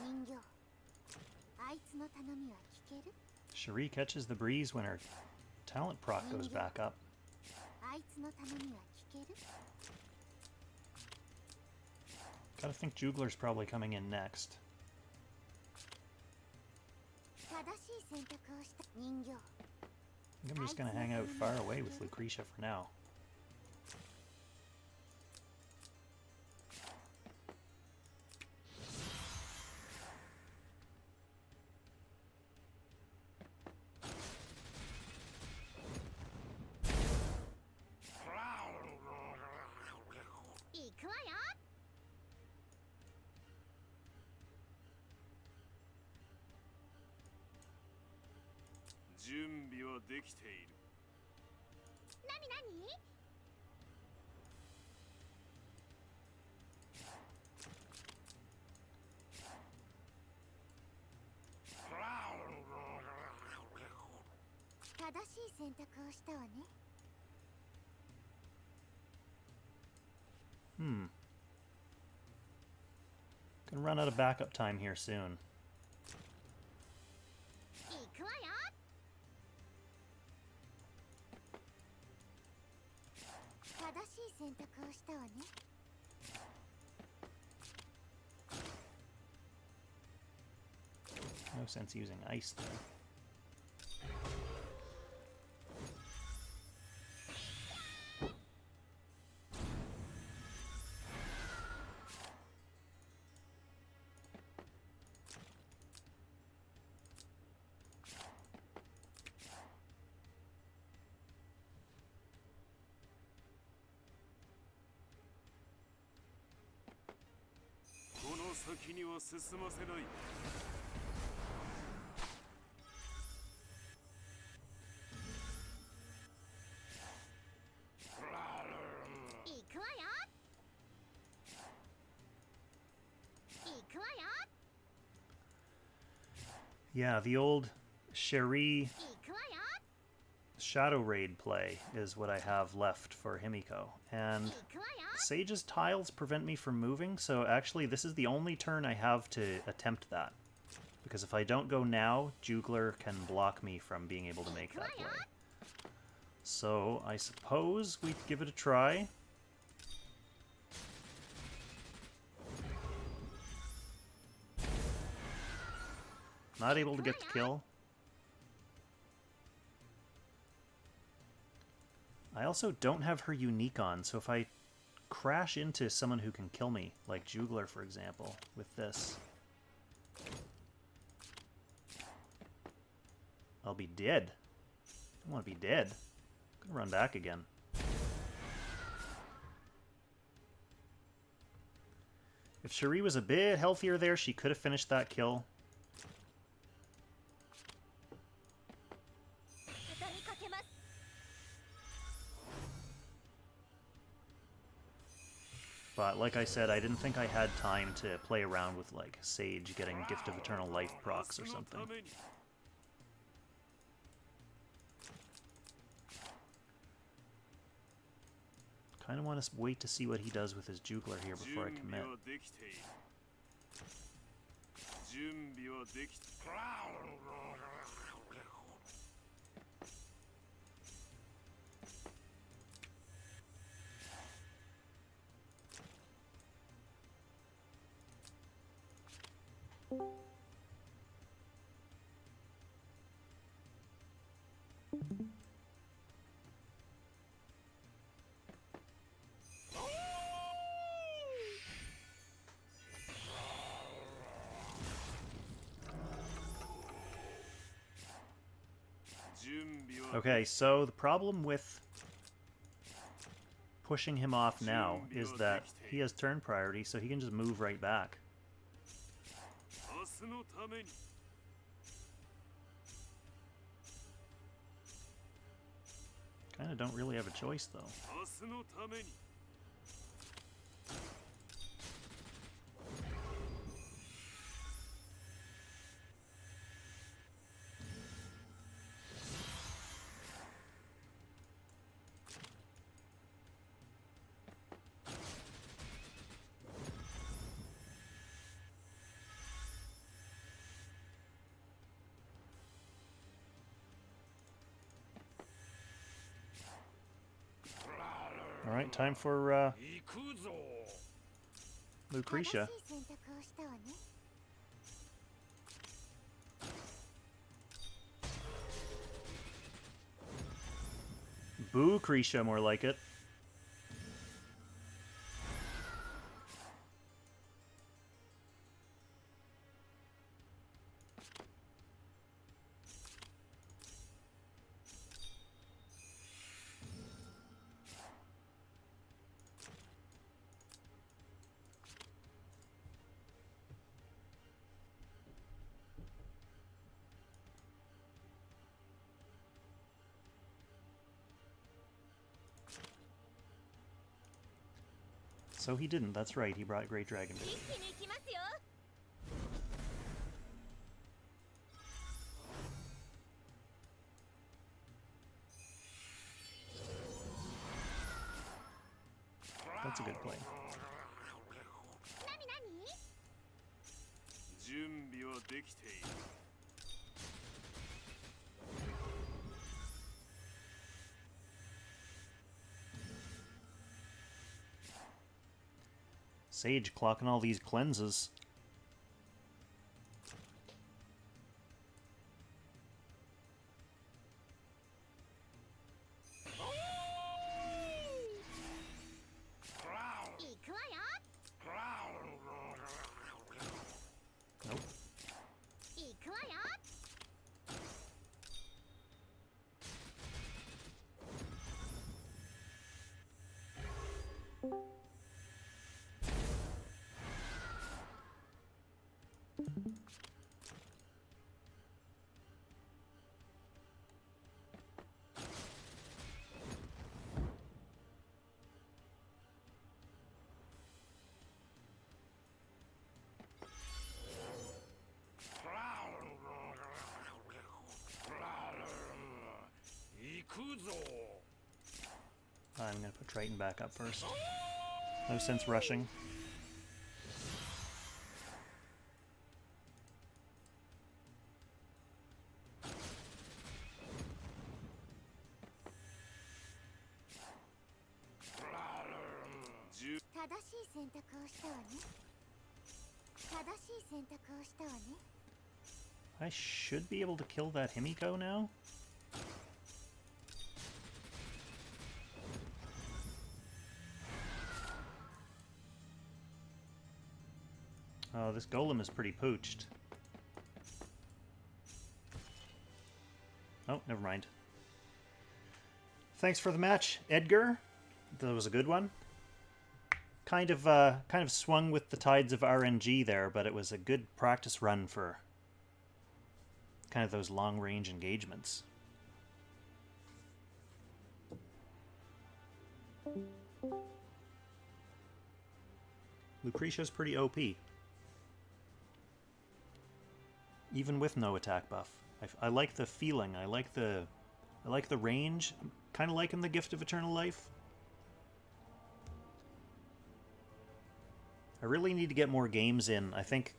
人形、あいつの頼みは聞ける？ Cherie catches the breeze when her talent proc goes back up. あいつの頼みは聞ける？ Gotta think Jugler's probably coming in next. 正しい選択をした人形。 I think I'm just gonna hang out far away with Lucretia for now. Gonna run out of backup time here soon. 行くわよ。正しい選択をしたわね。 No sense using ice there. Yeah, the old Cherie Shadow Raid play is what I have left for Himiko. And Sage's tiles prevent me from moving, so actually this is the only turn I have to attempt that. Because if I don't go now, Jugler can block me from being able to make that play. So I suppose we give it a try. Not able to get the kill. I also don't have her unique on, so if I crash into someone who can kill me, like Jugler for example, with this, I'll be dead. I want to be dead. I'm gonna run back again. If Cherie was a bit healthier there, she could have finished that kill. But like I said, I didn't think I had time to play around with like Sage getting Gift of Eternal Life procs or something. Kind of want to wait to see what he does with his Jugler here before I commit. Okay, so the problem with pushing him off now is that he has turn priority, so he can just move right back. Kinda don't really have a choice, though. Alright, time for Lucretia. Boo-cretia, more like it. So he didn't, that's right, he brought Great Dragon Vision. That's a good play. Sage clocking all these cleanses. Nope. I'm gonna put Triton back up first. No sense rushing. I should be able to kill that Himiko now. Oh, this golem is pretty pooched. Oh, never mind. Thanks for the match, Edgar. That was a good one. Kind of swung with the tides of RNG there, but it was a good practice run for kind of those long-range engagements. Lucretia's pretty OP. Even with no attack buff. I like the feeling. I like the range. I'm kind of liking the Gift of Eternal Life. I really need to get more games in. I think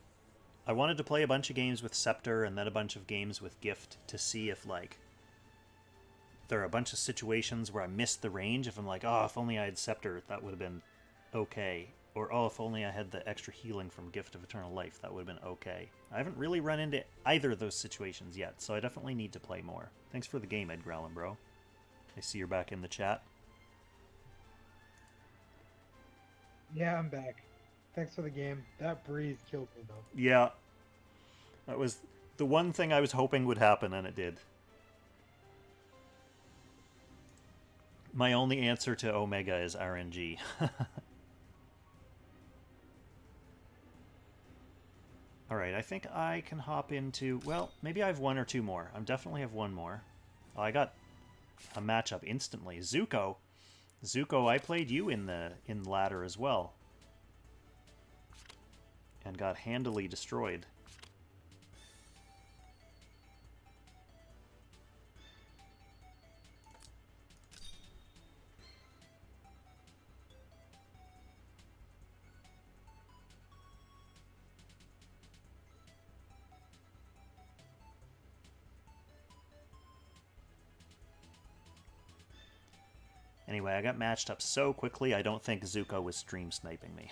I wanted to play a bunch of games with Scepter and then a bunch of games with Gift to see if, like, there are a bunch of situations where I missed the range. If I'm like, oh, if only I had Scepter, that would have been okay. Or, oh, if only I had the extra healing from Gift of Eternal Life, that would have been okay. I haven't really run into either of those situations yet, so I definitely need to play more. Thanks for the game, Ed Growlin, bro. I see you're back in the chat. Yeah, I'm back. Thanks for the game. That breeze killed me, though. Yeah. That was the one thing I was hoping would happen, and it did. My only answer to Omega is RNG. Alright, I think I can hop into... Well, maybe I have one or two more. I definitely have one more. Oh, I got a matchup instantly. Zuko! Zuko, I played you in ladder as well. And got handily destroyed. Anyway, I got matched up so quickly, I don't think Zuko was stream sniping me.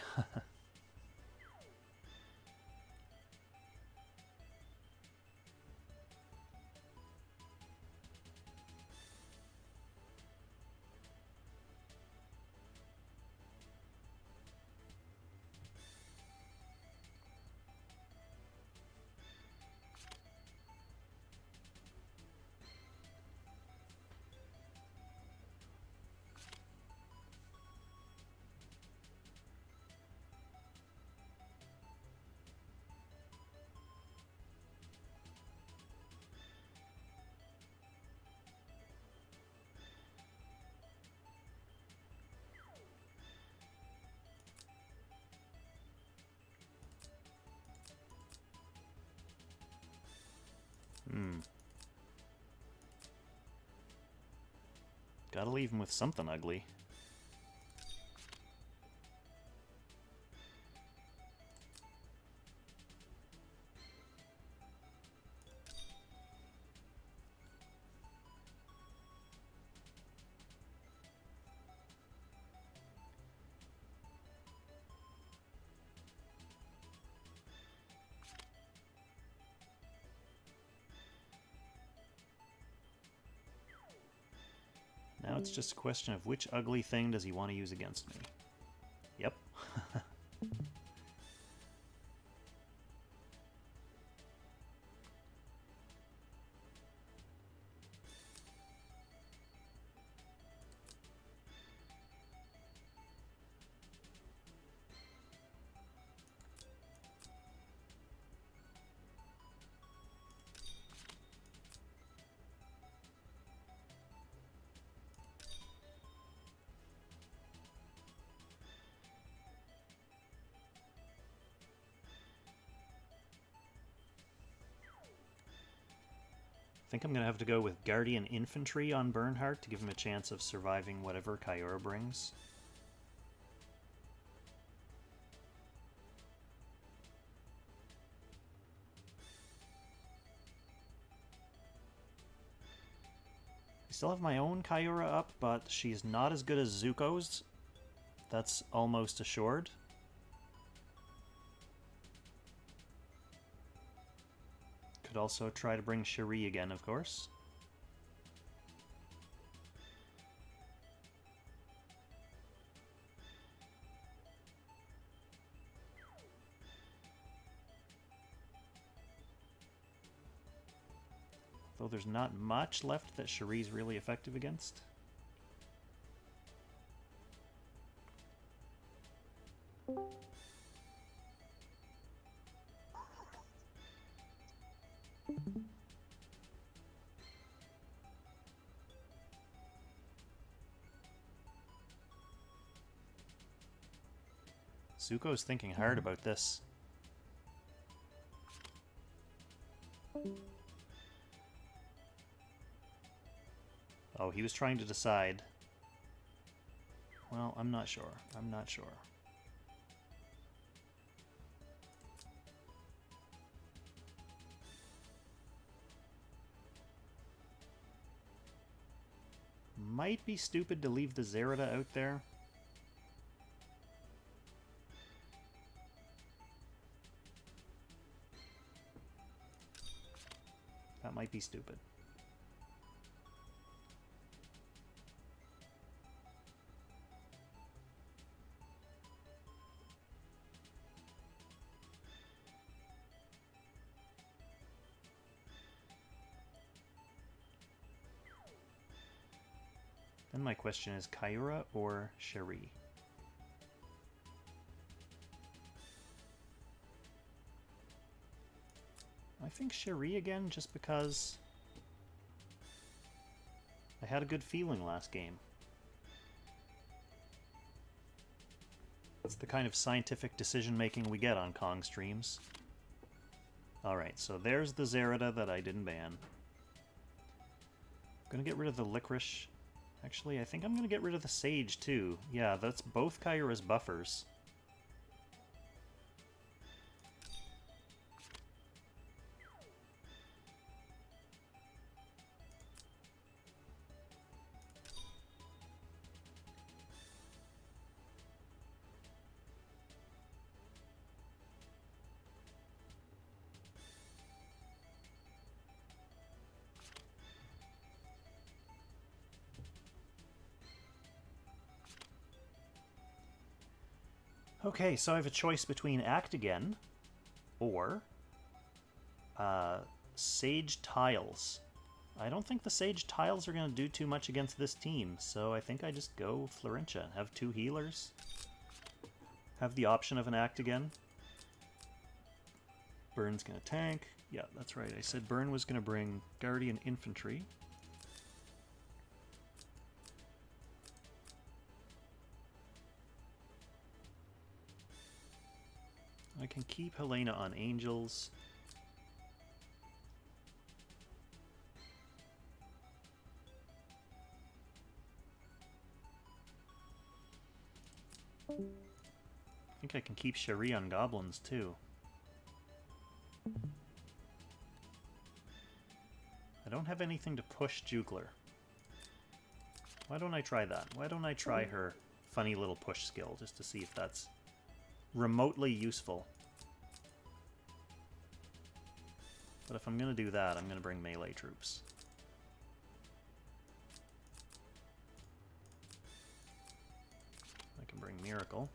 Gotta leave him with something ugly. Now it's just a question of which ugly thing does he want to use against me. Yep. I think I'm going to have to go with Guardian Infantry on Bernhardt to give him a chance of surviving whatever Kyora brings. I still have my own Kyora up, but she's not as good as Zuko's. That's almost assured. Could also try to bring Cherie again, of course. Though there's not much left that Cherie's really effective against. Zuko's thinking hard about this. Oh, he was trying to decide. Well, I'm not sure. I'm not sure. Might be stupid to leave the Zerida out there. That might be stupid. Then my question is Kyura or Cherie? I think Cherie again, just because I had a good feeling last game. It's the kind of scientific decision-making we get on Kong streams. Alright, so there's the Zerida that I didn't ban. I'm gonna get rid of the Licorice. Actually, I think I'm gonna get rid of the Sage, too. Yeah, that's both Kyura's buffers. Okay, so I have a choice between Act Again or Sage Tiles. I don't think the Sage Tiles are going to do too much against this team, so I think I just go Florentia and have two healers. Have the option of an Act Again. Burn's going to tank. Yeah, that's right. I said Burn was going to bring Guardian Infantry. I can keep Helena on Angels. I think I can keep Cherie on Goblins too. I don't have anything to push Jugler. Why don't I try that? Why don't I try her funny little push skill just to see if that's remotely useful. But if I'm going to do that, I'm going to bring melee troops. I can bring Miracle.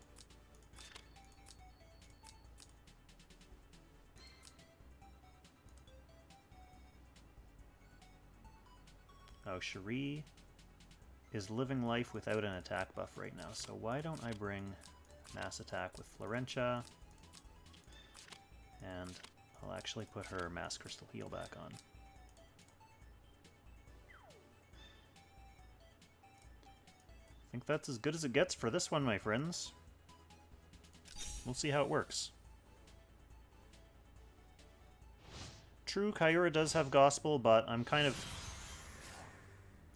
Oh, Cherie is living life without an attack buff right now, so why don't I bring Mass Attack with Florentia, and I'll actually put her Mass Crystal Heal back on. I think that's as good as it gets for this one, my friends. We'll see how it works. True, Kyura does have Gospel, but I'm kind of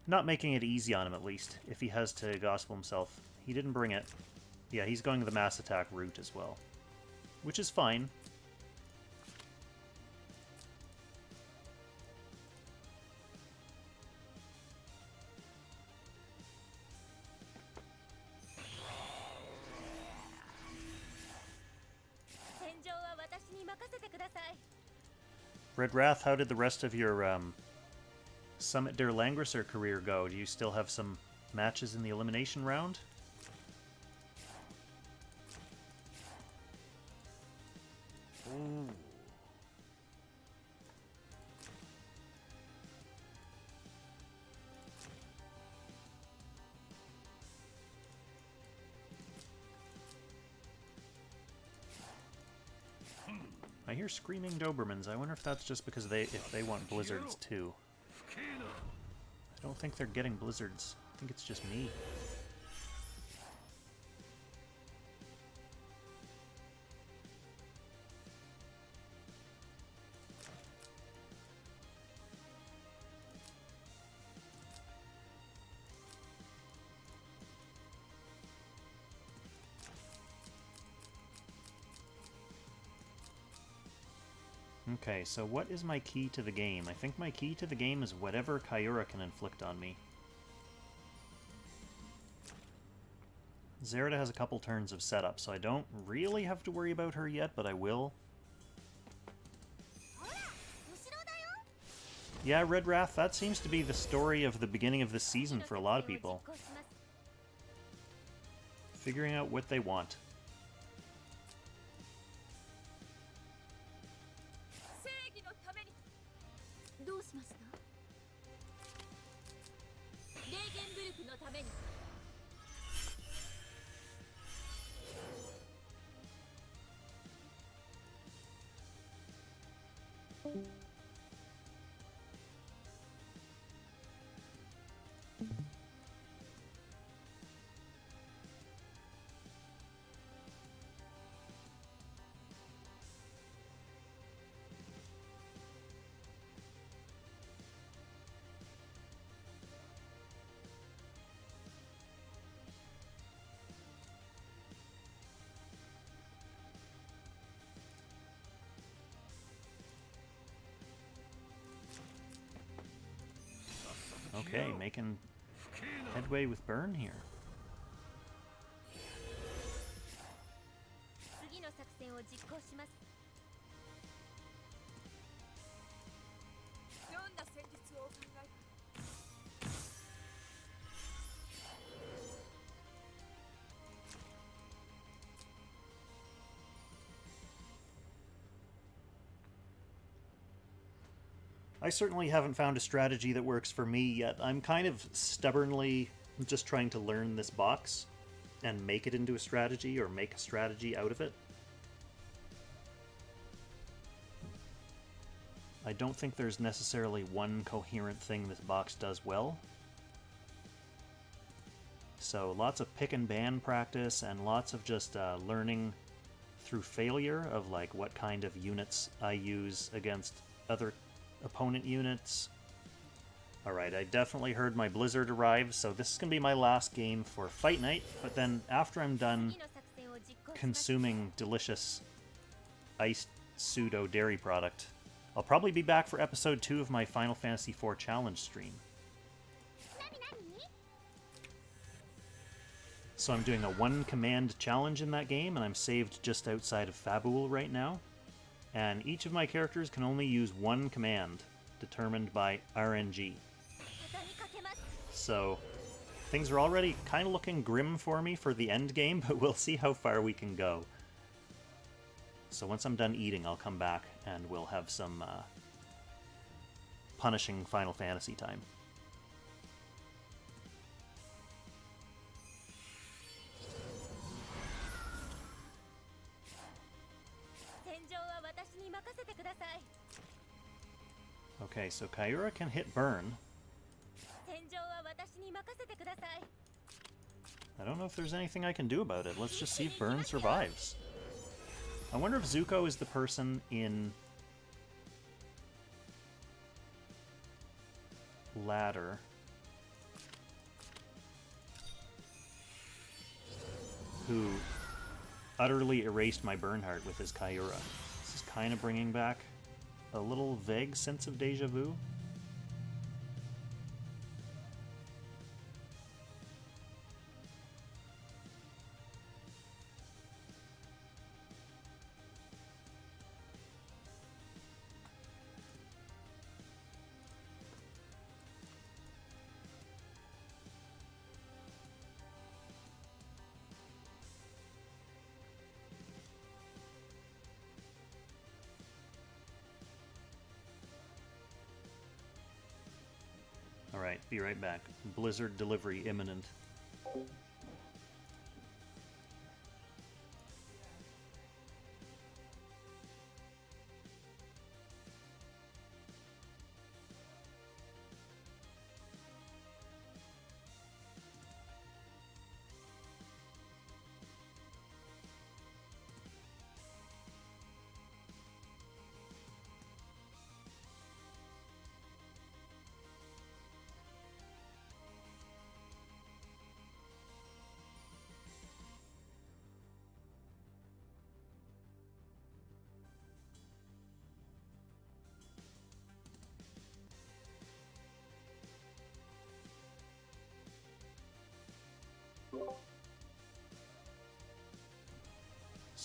not making it easy on him, at least, if he has to Gospel himself. He didn't bring it. Yeah, he's going the Mass Attack route as well, which is fine. Red Wrath, how did the rest of your Summit der Langrisser career go? Do you still have some matches in the elimination round? Ooh. I hear screaming Dobermans. I wonder if that's just because if they want blizzards too. I don't think they're getting blizzards. I think it's just me. Okay, so what is my key to the game? I think my key to the game is whatever Kyura can inflict on me. Zerida has a couple turns of setup, so I don't really have to worry about her yet, but I will. Yeah, Red Wrath, that seems to be the story of the beginning of this season for a lot of people. Figuring out what they want. Okay, making headway with Burn here. I certainly haven't found a strategy that works for me yet. I'm kind of stubbornly just trying to learn this box and make it into a strategy, or make a strategy out of it. I don't think there's necessarily one coherent thing this box does well. So lots of pick and ban practice, and lots of just learning through failure of like what kind of units I use against other opponent units. Alright, I definitely heard my Blizzard arrive, so this is going to be my last game for Fight Night, but then after I'm done consuming delicious iced pseudo dairy product, I'll probably be back for episode 2 of my Final Fantasy IV challenge stream. So I'm doing a 1-command challenge in that game, and I'm saved just outside of Fabul right now. And each of my characters can only use 1 command, determined by RNG. So things are already kind of looking grim for me for the end game, but we'll see how far we can go. So once I'm done eating, I'll come back and we'll have some punishing Final Fantasy time. Okay, so Kyura can hit Burn. I don't know if there's anything I can do about it. Let's just see if Burn survives. I wonder if Zuko is the person in Ladder who utterly erased my Bernhardt with his Kyura. This is kind of bringing back a little vague sense of deja vu. Alright, be right back. Blizzard delivery imminent.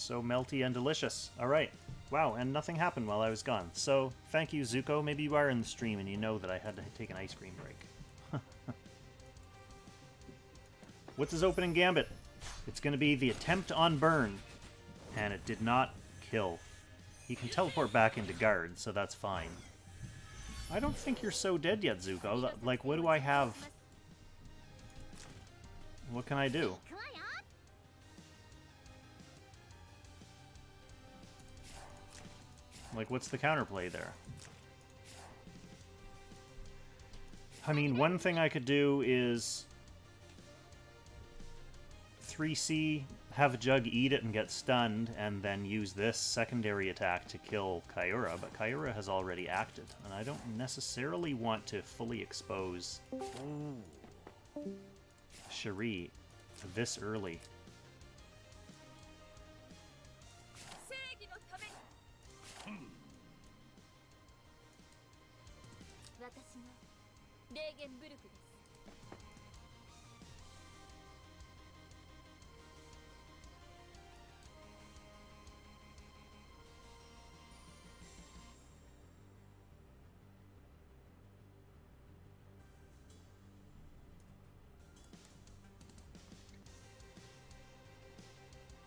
So melty and delicious. Alright. Wow, and nothing happened while I was gone. So, thank you, Zuko. Maybe you are in the stream and you know that I had to take an ice cream break. What's his opening gambit? It's going to be the attempt on burn. And it did not kill. He can teleport back into guard, so that's fine. I don't think you're so dead yet, Zuko. Like, what do I have? What can I do? Like, what's the counterplay there? I mean, one thing I could do is 3C, have a Jug eat it and get stunned, and then use this secondary attack to kill Kyura, but Kyura has already acted, and I don't necessarily want to fully expose Cherie this early.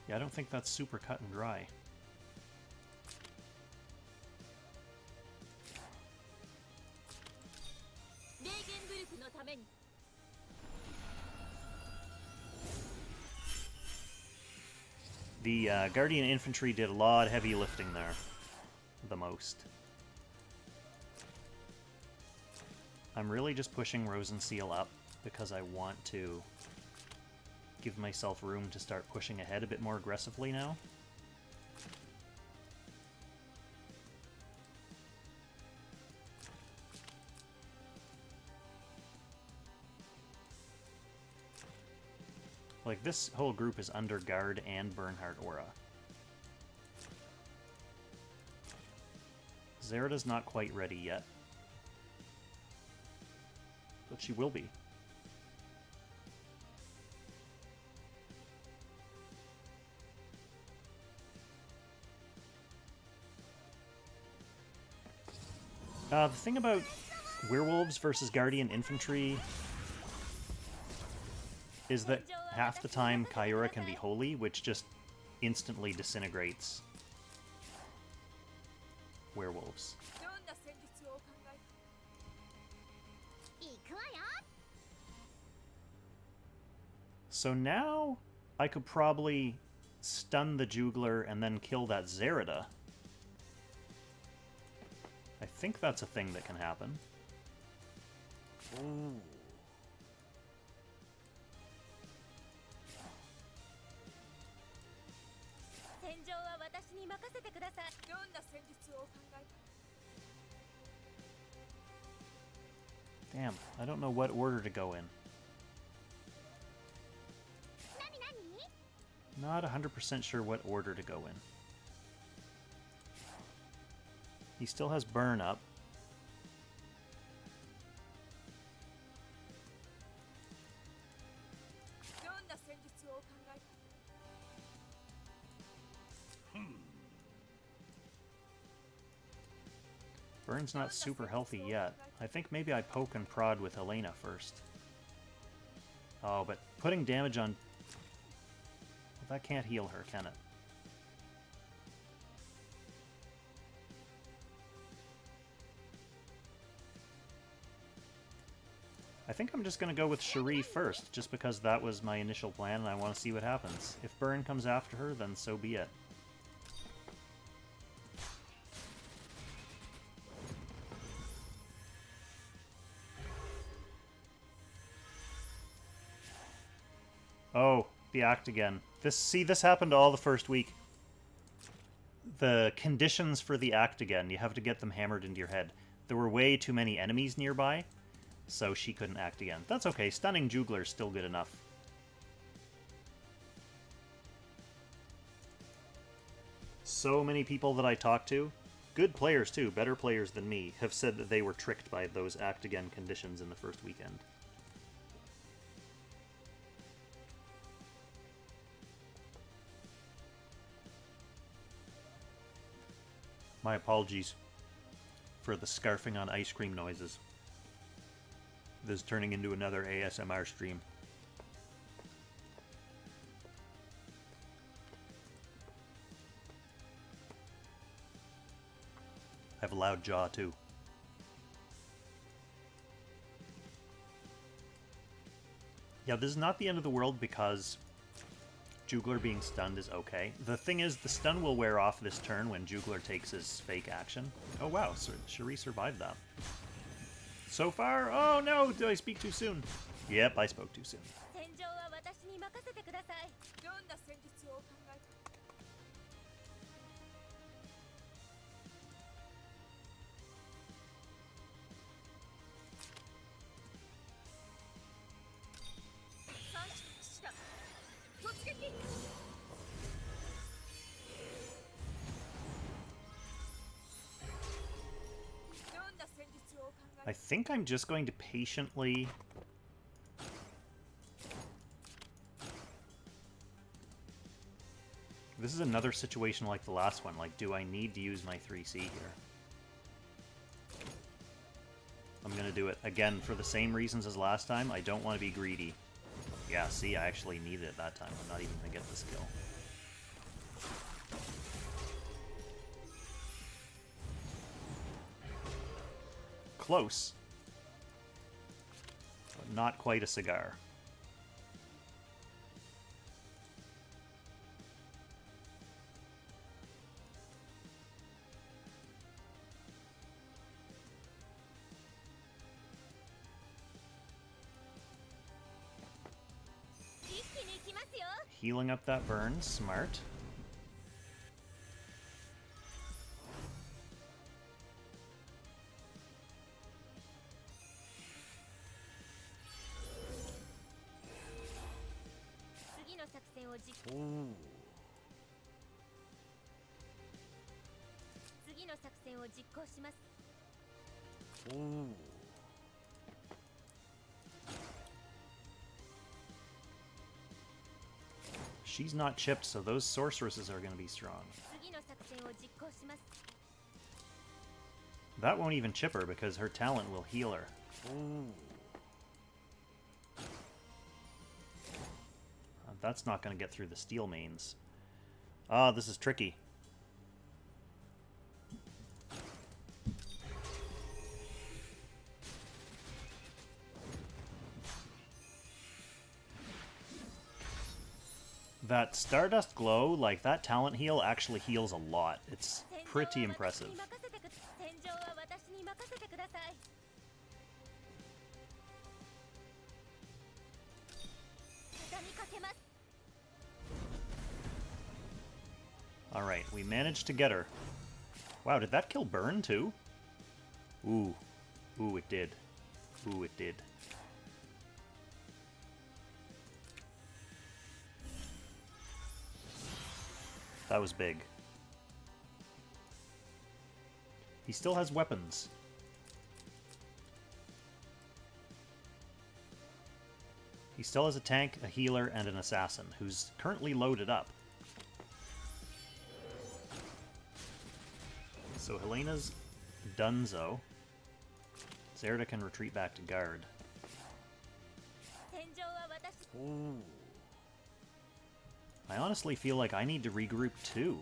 Yeah, I don't think that's super cut and dry. The Guardian Infantry did a lot of heavy lifting there. The most. I'm really just pushing Rosenseal up because I want to give myself room to start pushing ahead a bit more aggressively now. Like, this whole group is under Guard and Bernhardt Aura. Zerida's not quite ready yet. But she will be. The thing about werewolves versus Guardian Infantry is that half the time Kyura can be holy, which just instantly disintegrates werewolves. So now I could probably stun the Jugler and then kill that Zerida. I think that's a thing that can happen. Ooh. Damn, I don't know what order to go in. Not 100% sure what order to go in. He still has burn up. Burn's not super healthy yet. I think maybe I poke and prod with Elena first. Oh, but putting damage on... Well, that can't heal her, can it? I think I'm just going to go with Cherie first, just because that was my initial plan and I want to see what happens. If Burn comes after her, then so be it. Oh, the act again. This happened all the first week. The conditions for the act again, you have to get them hammered into your head. There were way too many enemies nearby, so she couldn't act again. That's okay, stunning Jugler is still good enough. So many people that I talked to, good players too, better players than me, have said that they were tricked by those act again conditions in the first weekend. My apologies for the scarfing on ice cream noises. This is turning into another ASMR stream. I have a loud jaw too. Yeah, this is not the end of the world because Jugler being stunned is okay. The thing is, the stun will wear off this turn when Jugler takes his fake action. Oh wow, so Cherie survived that. So far, oh no, did I speak too soon? Yep, I spoke too soon. I think I'm just going to patiently... This is another situation like the last one. Like, do I need to use my 3C here? I'm gonna do it again for the same reasons as last time. I don't want to be greedy. Yeah, see, I actually needed it that time. I'm not even gonna get the skill. Close. But not quite a cigar. Healing up that burn, smart. Ooh. Ooh. She's not chipped, so those sorceresses are going to be strong. That won't even chip her because her talent will heal her. Ooh. That's not going to get through the steel mains. Ah, this is tricky. That Stardust Glow, like that talent heal, actually heals a lot. It's pretty impressive. Alright, we managed to get her. Wow, did that kill Burn too? Ooh. Ooh, it did. Ooh, it did. That was big. He still has weapons. He still has a tank, a healer, and an assassin, who's currently loaded up. So Helena's donezo. Zerda can retreat back to guard. Ooh. I honestly feel like I need to regroup too.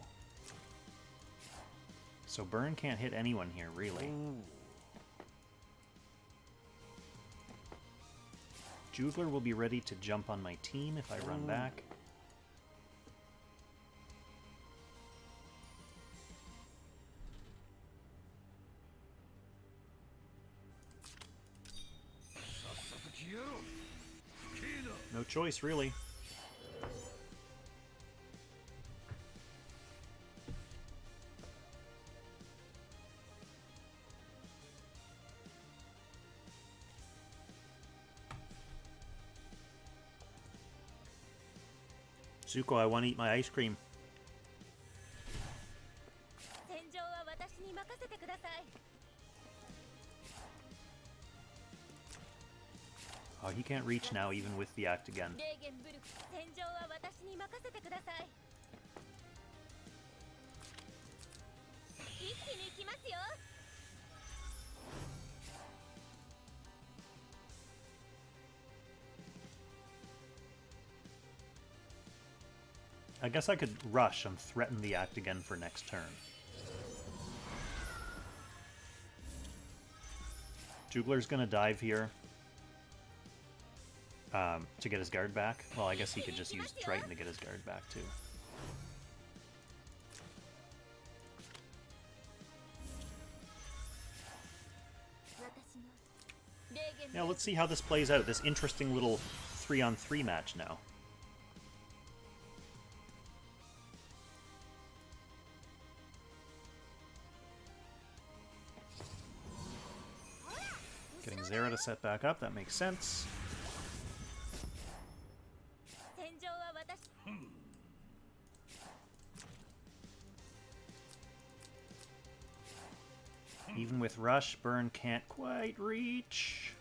So Burn can't hit anyone here, really. Ooh. Jugler will be ready to jump on my team if I run back. No choice, really. Zuko, I want to eat my ice cream. Oh, he can't reach now, even with the act again. I guess I could rush and threaten the act again for next turn. Jugler's gonna dive here to get his guard back. Well, I guess he could just use Triton to get his guard back too. Yeah, let's see how this plays out. This interesting little 3-on-3 match now. Getting Zera to set back up, that makes sense. Even with Rush, Burn can't quite reach.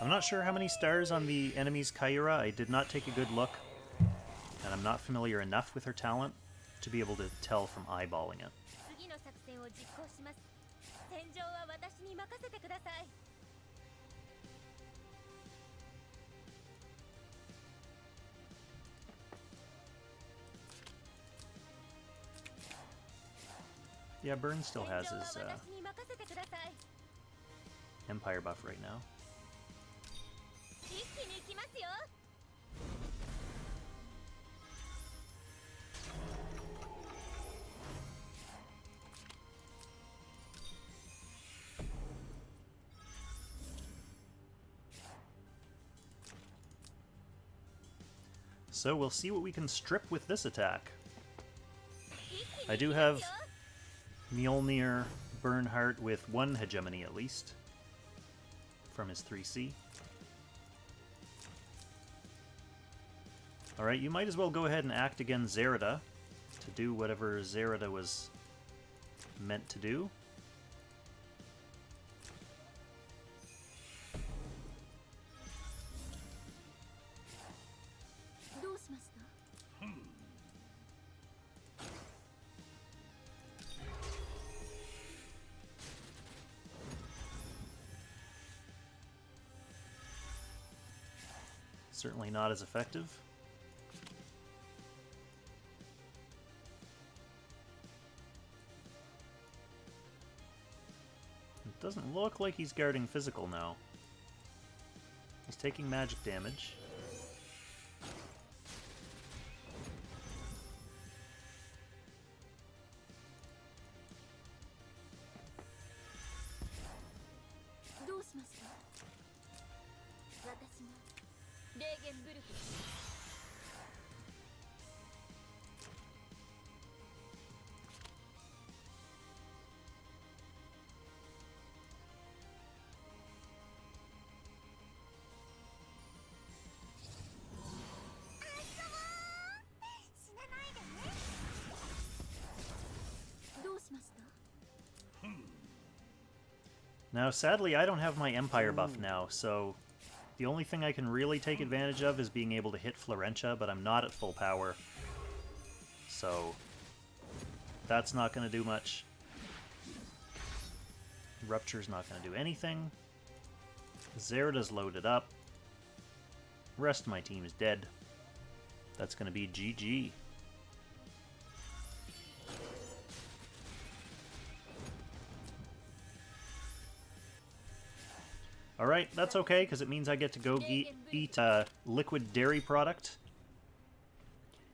I'm not sure how many stars on the enemy's Kyura. I did not take a good look, and I'm not familiar enough with her talent to be able to tell from eyeballing it. Yeah, Burn still has his Empire buff right now. So we'll see what we can strip with this attack. I do have Mjolnir Bernhardt with 1 hegemony at least from his 3C. Alright, you might as well go ahead and act against Zerida to do whatever Zerida was meant to do. Certainly not as effective. It doesn't look like he's guarding physical now. He's taking magic damage. Now, sadly, I don't have my Empire buff now, so the only thing I can really take advantage of is being able to hit Florentia, but I'm not at full power. So that's not going to do much. Rupture's not going to do anything. Zerida's loaded up. The rest of my team is dead. That's going to be GG. Alright, that's okay, because it means I get to go eat liquid dairy product.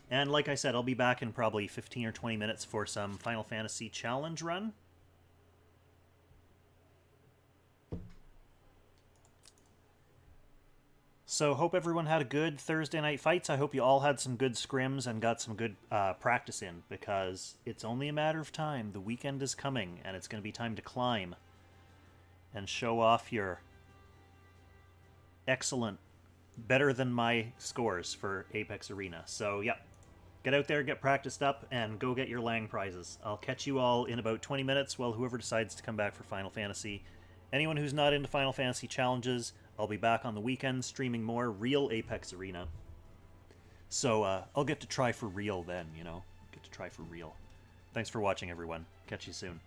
And like I said, I'll be back in probably 15 or 20 minutes for some Final Fantasy Challenge run. So, hope everyone had a good Thursday night fights. I hope you all had some good scrims and got some good practice in, because it's only a matter of time. The weekend is coming, and it's going to be time to climb. and show off your excellent, better than my scores for Apex Arena. So, yeah, get out there, get practiced up, and go get your Lang prizes. I'll catch you all in about 20 minutes, well, whoever decides to come back for Final Fantasy. Anyone who's not into Final Fantasy challenges, I'll be back on the weekend streaming more real Apex Arena. So, I'll get to try for real then, you know? Get to try for real. Thanks for watching, everyone. Catch you soon.